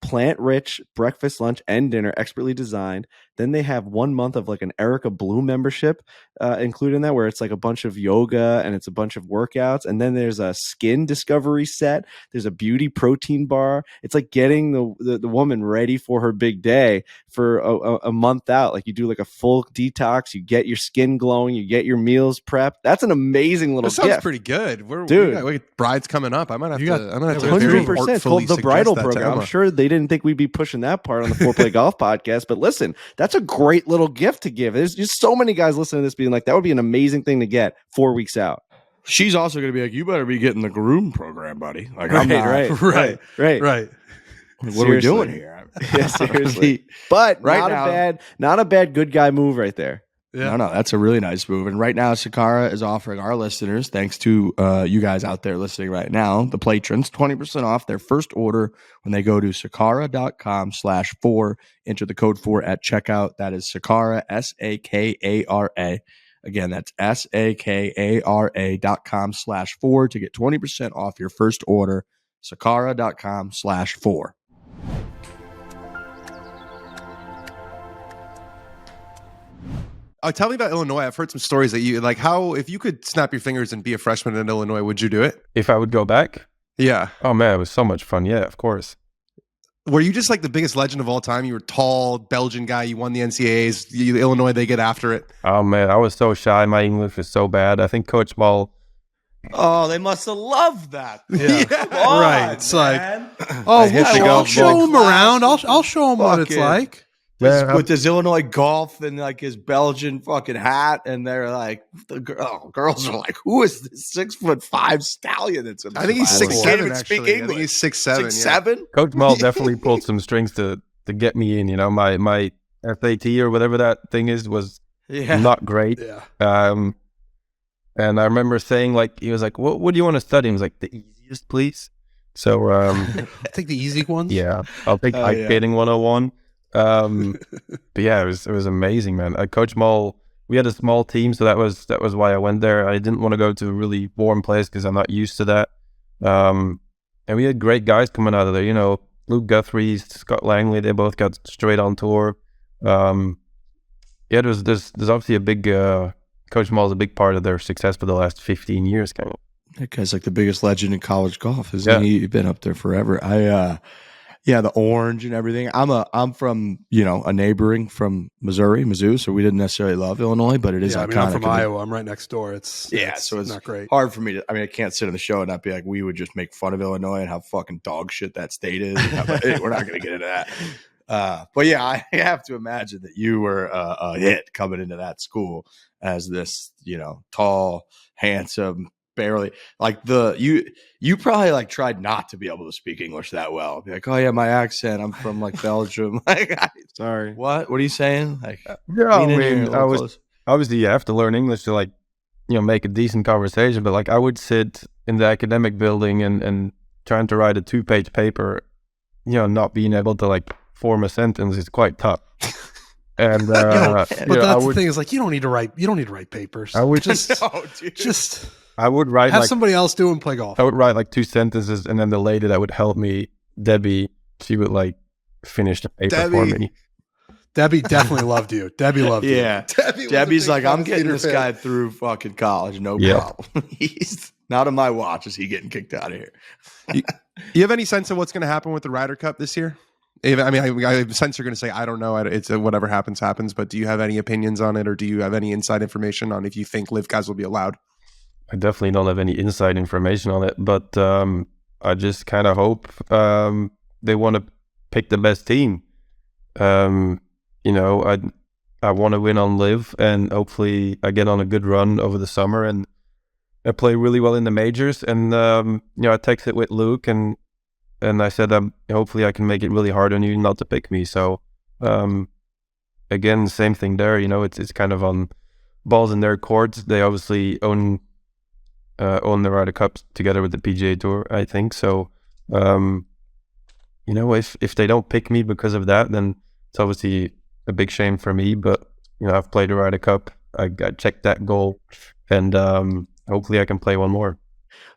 plant-rich breakfast, lunch, and dinner, expertly designed. Then they have 1 month of like an Erica Bloom membership included in that, where it's like a bunch of yoga and it's a bunch of workouts. And then there's a skin discovery set. There's a beauty protein bar. It's like getting the woman ready for her big day for a month out. Like you do like a full detox, you get your skin glowing, you get your meals prepped. That's an amazing little gift. That sounds pretty good. We got brides coming up. I might have to 100%. It's called the Bridal Program. I'm sure they didn't think we'd be pushing that part on the Foreplay Golf podcast, but listen, that's a great little gift to give. There's just so many guys listening to this being like, that would be an amazing thing to get 4 weeks out. She's also going to be like, you better be getting the groom program, buddy. Like, right. What are we doing here? Yeah, seriously. But not a bad good guy move right there. Yeah. No, that's a really nice move. And right now, Sakara is offering our listeners, thanks to you guys out there listening right now, the patrons, 20% off their first order when they go to sakara.com/Fore. Enter the code Fore at checkout. That is Sakara, Sakara. Again, that's sakara.com/Fore to get 20% off your first order. Sakara.com/Fore. Tell me about Illinois. I've heard some stories that you like. How, if you could snap your fingers and be a freshman in Illinois, would you do it? If I would go back? Yeah. Oh man, it was so much fun. Yeah, of course. Were you just like the biggest legend of all time? You were tall, Belgian guy. You won the NCAAs. Illinois, they get after it. Oh man, I was so shy. My English was so bad. I think Coach Ball. Oh, they must have loved that. Yeah, on, right. It's man. Like, I'll show him around. I'll show him what it's like. With his Illinois golf and like his Belgian fucking hat, and they're like, girls are like, who is this 6'5" stallion? That's I think he's 6'7". Actually, I think he's 6'7". 6'7". Coach Ball definitely pulled some strings to get me in. You know, my SAT or whatever that thing is was not great. Yeah. And I remember saying, like, he was like, what do you want to study? He was like, the easiest, please. So take the easy ones. Yeah, I'll take skating 101. But yeah, it was amazing, man. Coach Mull, we had a small team, so that was why I went there. I didn't want to go to a really warm place because I'm not used to that. And we had great guys coming out of there. You know, Luke Guthrie, Scott Langley, they both got straight on tour. There's obviously a big Coach Mull's a big part of their success for the last 15 years, kind of. That guy's like the biggest legend in college golf, isn't he? He's been up there forever. The orange and everything. I'm from, a neighboring from Mizzou, so we didn't necessarily love Illinois, but it is iconic. I'm from Iowa. I'm right next door. It's not great. Hard for me to. I mean, I can't sit on the show and not be like, we would just make fun of Illinois and how fucking dog shit that state is. We're not going to get into that. But yeah, I have to imagine that you were a hit coming into that school as this, tall, handsome, barely like you probably like tried not to be able to speak English that well. Be like, oh yeah, my accent. I'm from like Belgium. Like, sorry, what are you saying? Like, I mean, obviously you have to learn English to like, make a decent conversation. But like, I would sit in the academic building and trying to write a 2-page paper, not being able to like form a sentence is quite tough. And but that's the thing is like you don't need to write papers. I would I would write have somebody else do and play golf. I would write like 2 sentences, and then the lady that would help me, Debbie, she would like finish the paper for me. Debbie definitely loved you. Debbie loved you. Yeah. Debbie's like, I'm getting this guy through fucking college, no problem. He's not on my watch. Is he getting kicked out of here? You have any sense of what's going to happen with the Ryder Cup this year? I mean, I sense you're going to say, I don't know. It's whatever happens. But do you have any opinions on it, or do you have any inside information on if you think live guys will be allowed? I definitely don't have any inside information on it, but I just kind of hope they want to pick the best team. You know, I want to win on Live, and hopefully I get on a good run over the summer and I play really well in the majors. And you know, I texted with Luke and I said hopefully I can make it really hard on you not to pick me. So again, same thing there. You know, it's kind of on balls in their courts. They obviously own the Ryder Cup together with the PGA Tour, I think. So you know, if they don't pick me because of that, then it's obviously a big shame for me. But you know, I've played the Ryder Cup. I checked that goal, and hopefully I can play one more.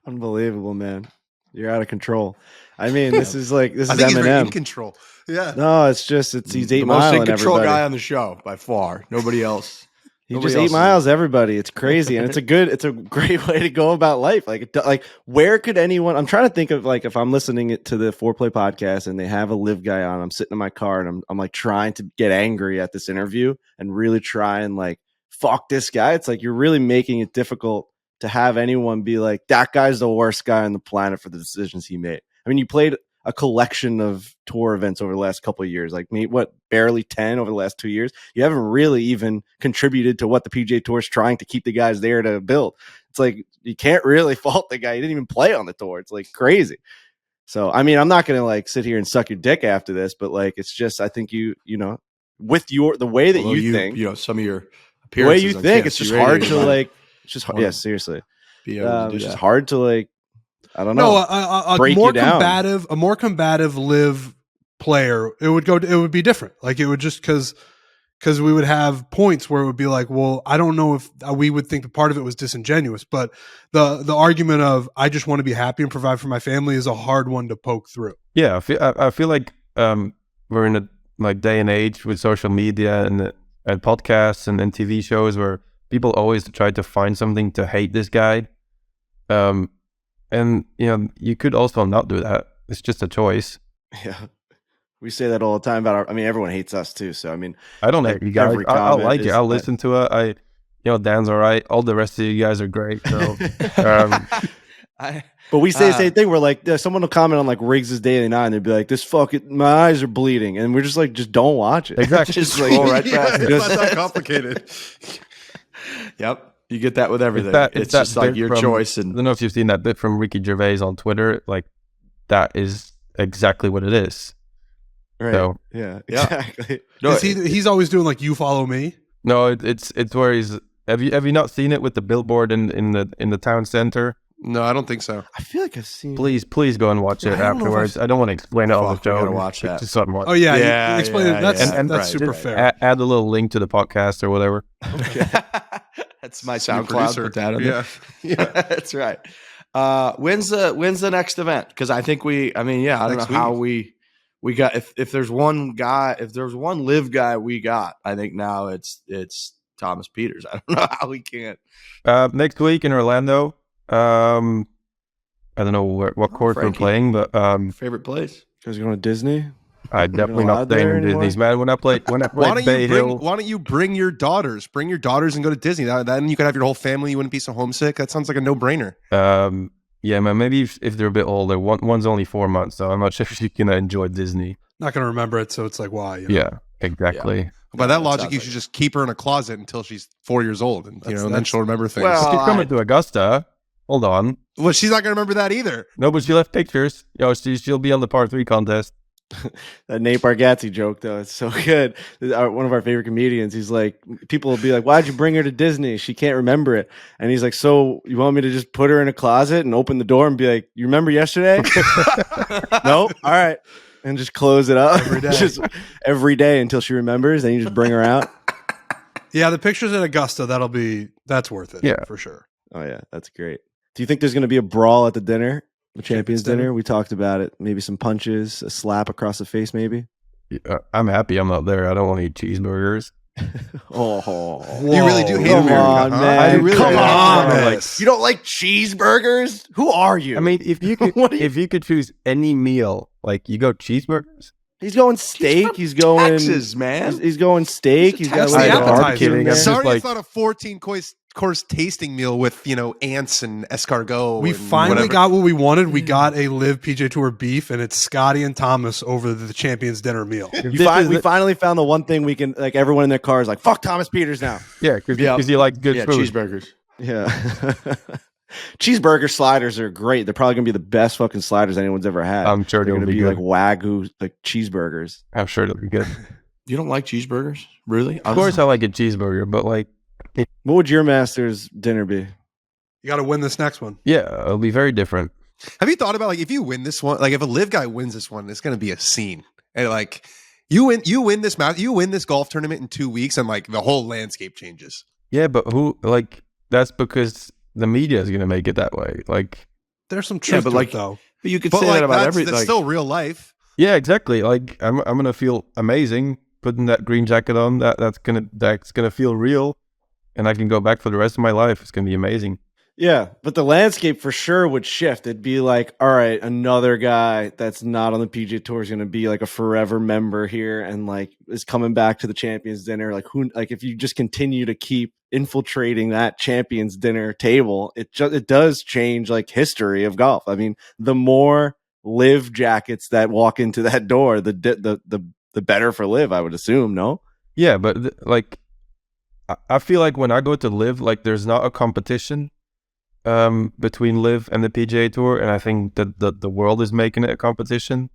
Unbelievable, man. You're out of control. I mean, this is I Eminem. think he's very in control. Yeah. No, it's he's 8 Mile most in and control everybody. guy on the show by far. Nobody else. He Nobody just else 8 miles everybody. It's crazy, and it's a great way to go about life. Like where could anyone? I'm trying to think of like if I'm listening to the Foreplay podcast and they have a Live guy on. I'm sitting in my car and I'm like trying to get angry at this interview and really try and like fuck this guy. It's like you're really making it difficult to have anyone be like that guy's the worst guy on the planet for the decisions he made. I mean, you played a collection of tour events over the last couple of years, like barely 10 over the last 2 years. You haven't really even contributed to what the PGA Tour is trying to keep the guys there to build. It's like, you can't really fault the guy. He didn't even play on the tour. It's like crazy. So, I mean, I'm not going to like sit here and suck your dick after this, but like, it's just, I think you know, with the way that you think, you know, some of your the way appearances you on think, TSC it's just radio, hard to you might like, it's just, wanna yeah, seriously. be able to do It's that. just hard to like, I don't No, know. a more combative Live player, it would be different. Like it would just because we would have points where it would be like, well, I don't know if we would think that part of it was disingenuous, but the argument of I just want to be happy and provide for my family is a hard one to poke through. Yeah, I feel like we're in a like day and age with social media and podcasts and TV shows where people always try to find something to hate this guy. And you know, you could also not do that. It's just a choice. Yeah. We say that all the time about everyone hates us too. So, I mean, I don't hate you guys. I'll like it. I'll listen to it. You know, Dan's all right. All the rest of you guys are great. So, but we say the same thing. We're like, someone will comment on like Riggs' Daily 9. They'd be like, my eyes are bleeding. And we're just like, just don't watch it. Exactly. Just like, go right past it. It's not that complicated. Yep. You get that with everything. It's that just like your choice. I And don't know if you've seen that bit from Ricky Gervais on Twitter. Like, that is exactly what it is. Right. So, yeah, exactly. No, He's always doing like you follow me. no, it's where he's. Have you not seen it with the billboard in the town center? No, I don't think so. I feel like I've seen. Please go and watch it I don't know if afterwards. I don't want to explain it on the Fuck, we show. gotta watch that. Just something. Oh yeah, Yeah, explain yeah, it. That's yeah. that's Right, super right. fair. Add a little link to the podcast or whatever. that's my Senior SoundCloud. producer. Put that in Yeah. there. That's right. When's the next event? Because I think I don't Next know how we got if there's one guy, if there's one Live guy we got, I think now it's Thomas Pieters. I don't know how we can't. Next week in Orlando. I don't know what course we're Frankie. playing, but Favorite place? You guys going to Disney? I definitely allowed not staying there in anymore? Disney's, man. When I played Bay Hill, Why don't you bring your daughters? Bring your daughters and go to Disney. Then you could have your whole family. You wouldn't be so homesick. That sounds like a no-brainer. yeah, man. Maybe if they're a bit older. One's only 4 months, so I'm not sure if you can enjoy Disney. Not going to remember it, so it's like why? You know? Yeah, exactly. By that that logic, sounds you like should just keep her in a closet until she's 4 years old, and then That's- she'll remember things. Well, She's coming to Augusta. Hold on. Well, she's not going to remember that either. No, but she left pictures. She'll be on the par 3 contest. That Nate Bargatze joke, though, it's so good. One of our favorite comedians, he's like, people will be like, why'd you bring her to Disney? She can't remember it. And he's like, so you want me to just put her in a closet and open the door and be like, you remember yesterday? Nope. All right. And just close it up Every day. just every day until she remembers. Then you just bring her out. Yeah, the pictures at Augusta, that's worth it. Yeah. For sure. Oh, yeah. That's great. Do you think there's going to be a brawl at the dinner? The Champions dinner? dinner? We talked about it. Maybe some punches, a slap across the face, maybe. I'm happy I'm not there. I don't want to eat cheeseburgers. Oh, You really do hate come America, on, huh? man! I really come do. on, Like, you don't like cheeseburgers? Who are you? I mean, if you could, What do you- if you could choose any meal, like you go cheeseburgers. he's going steak. He's going Texas, man. He's going steak. He's got a Texas. little That's the barbecue appetizer, in man. there. Just Sorry, like- it's not a 14 course tasting meal with, ants and escargot. We and finally whatever. got what we wanted. We got a live PGA Tour beef, and it's Scotty and Thomas over the Champions Dinner meal. We finally found the one thing we can, like, everyone in their car is like, fuck Thomas Pieters now. Yeah, because you like good food. Cheeseburgers. Yeah. Cheeseburger sliders are great. They're probably going to be the best fucking sliders anyone's ever had. I'm sure they're going to be good. like Wagyu, like cheeseburgers. I'm sure they'll be good. You don't like cheeseburgers? Really? Of course I like a cheeseburger, but like... What would your master's dinner be? You got to win this next one. Yeah, it'll be very different. Have you thought about, like, if you win this one, like if a live guy wins this one, it's going to be a scene. And like you win this match, you win this golf tournament in 2 weeks, and like the whole landscape changes. Yeah, but who, like, that's because the media is going to make it that way. Like, there's some truth to it, though. But you could say that about everything. That's still real life. yeah, exactly. Like, I'm going to feel amazing putting that green jacket on. That's gonna feel real, and I can go back for the rest of my life. It's going to be amazing. Yeah, but the landscape for sure would shift. It'd be like, all right, another guy that's not on the PGA Tour is going to be like a forever member here, and like is coming back to the Champions Dinner. Like who? Like if you just continue to keep infiltrating that Champions Dinner table, it does change like history of golf. I mean, the more live jackets that walk into that door, the better for live. I would assume. No. Yeah, but like, I feel like when I go to live, like there's not a competition between live and the PGA Tour, and I think that the world is making it a competition.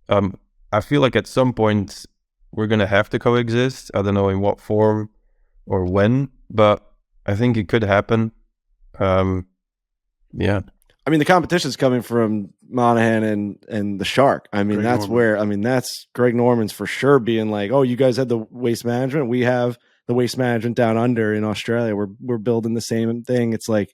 I feel like at some point we're gonna have to coexist. I don't know in what form or when, but I think it could happen. Yeah. I mean, the competition's coming from Monahan and the Shark. I mean, that's Greg Norman's for sure being like, oh, you guys had the waste management. We have the waste management down under in Australia. We're building the same thing. It's like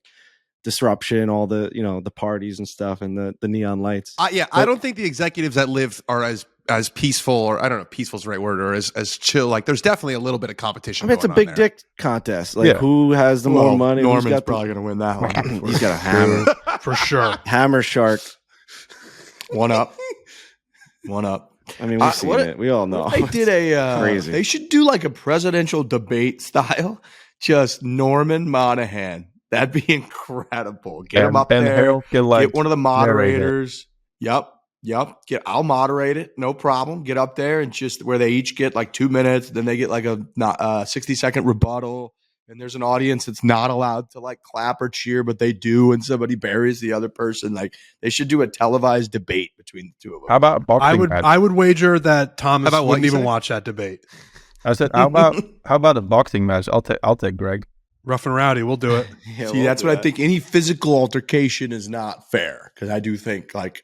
disruption, all the, the parties and stuff, and the neon lights. I don't think the executives that live are as peaceful, or I don't know, peaceful is the right word, or as chill. Like there's definitely a little bit of competition. I mean, it's a big dick contest. Like who has the more money? Norman's probably going to win that one. He's got a hammer. For sure. Hammer Shark. One up. I mean, we've seen it. We all know. They did crazy. They should do like a presidential debate style. Just Norman Monahan. That'd be incredible. Get him up there. Get one of the moderators. Yep. I'll moderate it. No problem. Get up there and just where they each get like 2 minutes. Then they get like a 60-second rebuttal. And there's an audience that's not allowed to like clap or cheer, but they do. And somebody buries the other person. Like they should do a televised debate between the two of them. How about boxing? I would wager that Thomas wouldn't even watch that debate. I said, how about a boxing match? I'll take Greg. Rough and rowdy, we'll do it. See, that's what I think. Any physical altercation is not fair, because I do think like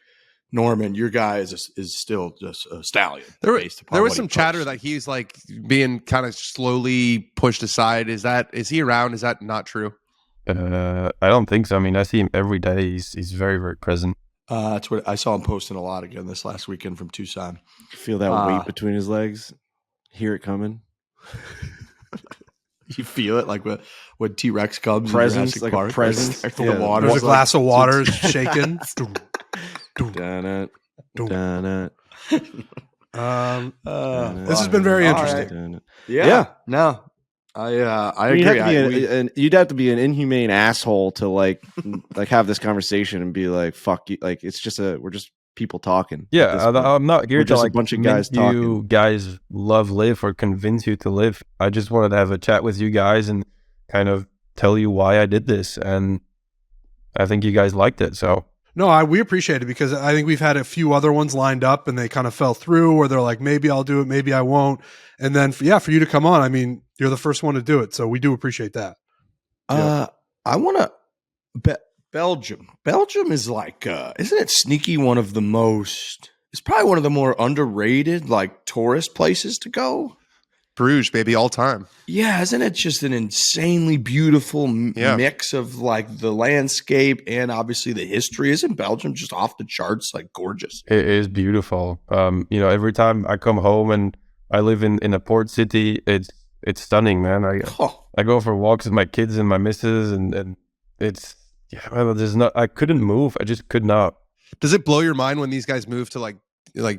Norman, your guy is still just a stallion. There was some chatter that he's like being kind of slowly pushed aside. Is he around? Is that not true? I don't think so. I mean, I see him every day. He's very, very present. That's what I saw him posting a lot again this last weekend from Tucson. Feel that weight between his legs. Hear it coming. You feel it like when T-Rex comes. Presence, like a presence. The water. There's a glass of water shaking. Dun it. This has been very interesting. Right. Yeah. No. I agree. You'd have to be an inhumane asshole to like have this conversation and be like, fuck you. Like we're just people talking. Yeah, I'm not here to like a bunch of guys talking. You guys love live or convince you to live. I just wanted to have a chat with you guys and kind of tell you why I did this, and I think you guys liked it. So no, we appreciate it, because I think we've had a few other ones lined up and they kind of fell through, or they're like, maybe I'll do it, maybe I won't, and then for you to come on, I mean, you're the first one to do it, so we do appreciate that. I want to bet. Belgium is like, isn't it sneaky? It's probably one of the more underrated like tourist places to go. Bruges, baby, all time. Yeah, isn't it just an insanely beautiful mix of like the landscape and obviously the history? Isn't Belgium just off the charts, like gorgeous? It is beautiful. Every time I come home and I live in a port city, it's stunning, man. I go for walks with my kids and my missus, and it's. Yeah, well, I couldn't move. I just could not. Does it blow your mind when these guys move to like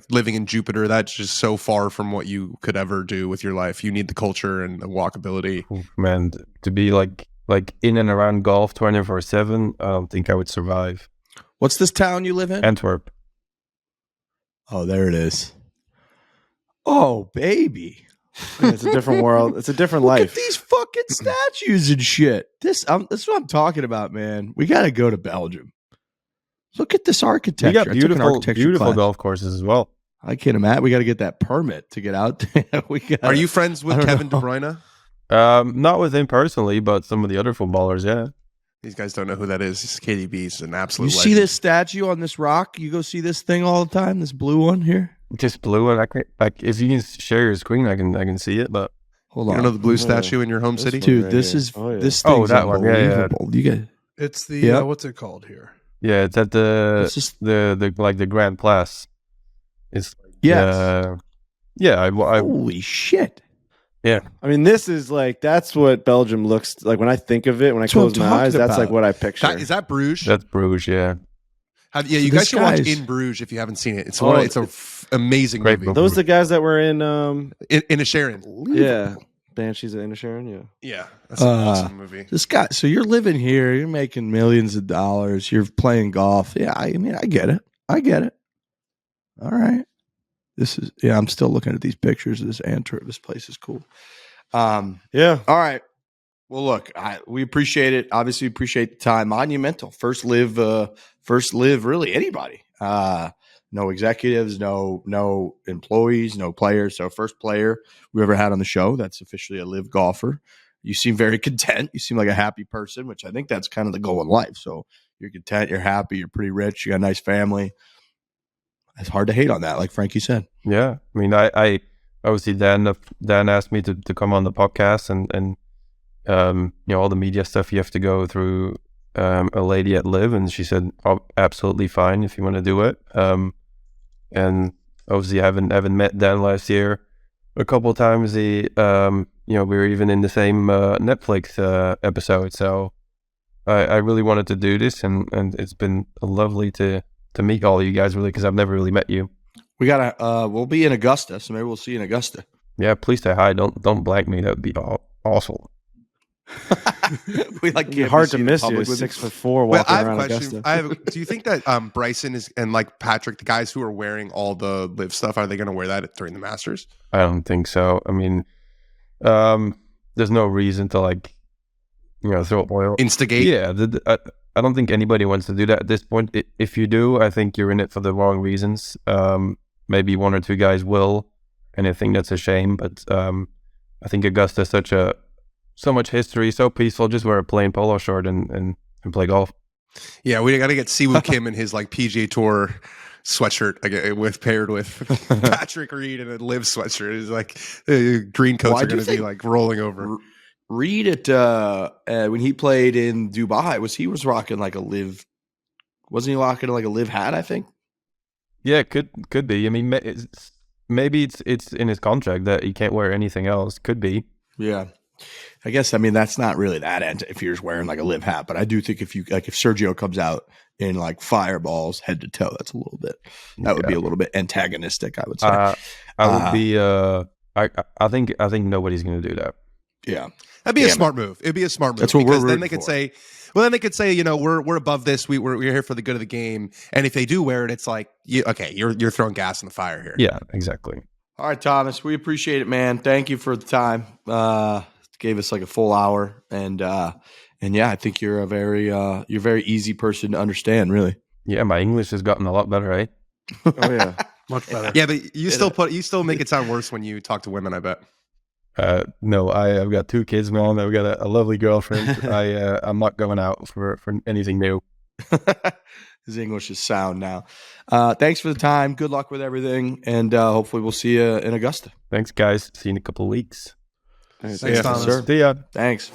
living in Jupiter? That's just so far from what you could ever do with your life. You need the culture and the walkability. Man, to be like like in and around golf 24/7, I don't think I would survive. What's this town you live in? Antwerp. Oh, there it is. Oh, baby. It's a different world. It's a different Look life. at these fucking statues and shit. This is what I'm talking about, man. We got to go to Belgium. Look at this architecture. We got I took an architecture beautiful class. golf courses as well. I can't imagine. We got to get that permit to get out there. Are you friends with Kevin De Bruyne? Not with him personally, but some of the other footballers, yeah. These guys don't know who that is. He's KDB's an absolute You legend. see this statue on this rock? You go see this thing all the time, this blue one here? Just blue, and I can't, like, if you can share your screen, I can see it. But Hold You on. don't know the blue statue in your home This city? one. Dude, right this here. is Oh, yeah. this thing's that one. Yeah, yeah. unbelievable. You get It's the Yep. what's it called here? yeah, it's at the It's just- the like the Grand Place. It's yes. yeah. I Holy shit. I mean, this is like, that's what Belgium looks like when I think of it. When I That's what close I'm my eyes, talking that's like about. what I picture. Is that Bruges? that's Bruges, yeah. You So guys this should watch guy's- In Bruges if you haven't seen it. It's Oh, it's a amazing great movie. movie. Those are the guys that were in, In a Sharon. yeah, Banshees of Inisherin. Yeah. Yeah, that's an awesome movie. This guy, so you're living here, you're making millions of dollars, you're playing golf. Yeah, I mean, I get it. All right. I'm still looking at these pictures of this Antwerp. This place is cool. Yeah. All right. Well, look, we appreciate it. Obviously, appreciate the time. Monumental. First live, really anybody. No executives, no employees, no players. So first player we ever had on the show that's officially a live golfer. You seem very content. You seem like a happy person, which I think that's kind of the goal in life. So you're content, you're happy, you're pretty rich, you got a nice family. It's hard to hate on that, like Frankie said. Yeah, I mean, I obviously Dan asked me to come on the podcast, and all the media stuff you have to go through a lady at Live, and she said, oh, absolutely fine if you want to do it. And obviously, I haven't met Dan last year a couple of times. We were even in the same Netflix episode, so I really wanted to do this, and it's been lovely to meet all of you guys, really, because I've never really met you. We gotta we'll be in Augusta, so maybe we'll see you in Augusta. Yeah, please say hi. Don't blank me. That would be awesome. We like It'd be hard to miss you. 6'4" Well, walking I have a around question. Augusta. Do you think that Bryson and like Patrick, the guys who are wearing all the live stuff, are they going to wear that during the Masters? I don't think so. I mean, there's no reason to throw oil. Instigate? Yeah, I don't think anybody wants to do that at this point. If you do, I think you're in it for the wrong reasons. Maybe one or two guys will, and I think that's a shame. But I think Augusta's so much history, so peaceful. Just wear a plain polo shirt and play golf. Yeah, we got to get Siwoo Kim in his like PGA Tour sweatshirt paired with Patrick Reed in a live sweatshirt. It's like green coats Well, are going to be like rolling over. Reed when he played in Dubai, he was rocking like a live. Wasn't he rocking like a live hat? I think. Yeah, could be. I mean, maybe it's in his contract that he can't wear anything else. Could be. Yeah, I guess. I mean, that's not really that if you're just wearing like a live hat. But I do think if Sergio comes out in like fireballs head to toe, that would be a little bit antagonistic. I would say. I would be. I think nobody's going to do that. Yeah. That'd be a smart move. It'd be a smart move. That's what because we're then they could for. say, we're above this. We're here for the good of the game. And if they do wear it, it's like, you're throwing gas in the fire here. Yeah, exactly. All right, Thomas, we appreciate it, man. Thank you for the time. Gave us like a full hour, and yeah, I think you're a very easy person to understand, really. Yeah, my English has gotten a lot better, right? Oh yeah, Much better. Yeah, but you still make it sound worse when you talk to women, I bet. No, I've got 2 kids, man. I've got a lovely girlfriend. I'm not going out for anything new. His English is sound now. Thanks for the time. Good luck with everything, and hopefully we'll see you in Augusta. Thanks, guys. See you in a couple of weeks. Thanks, Thomas. Sir. See ya. Thanks.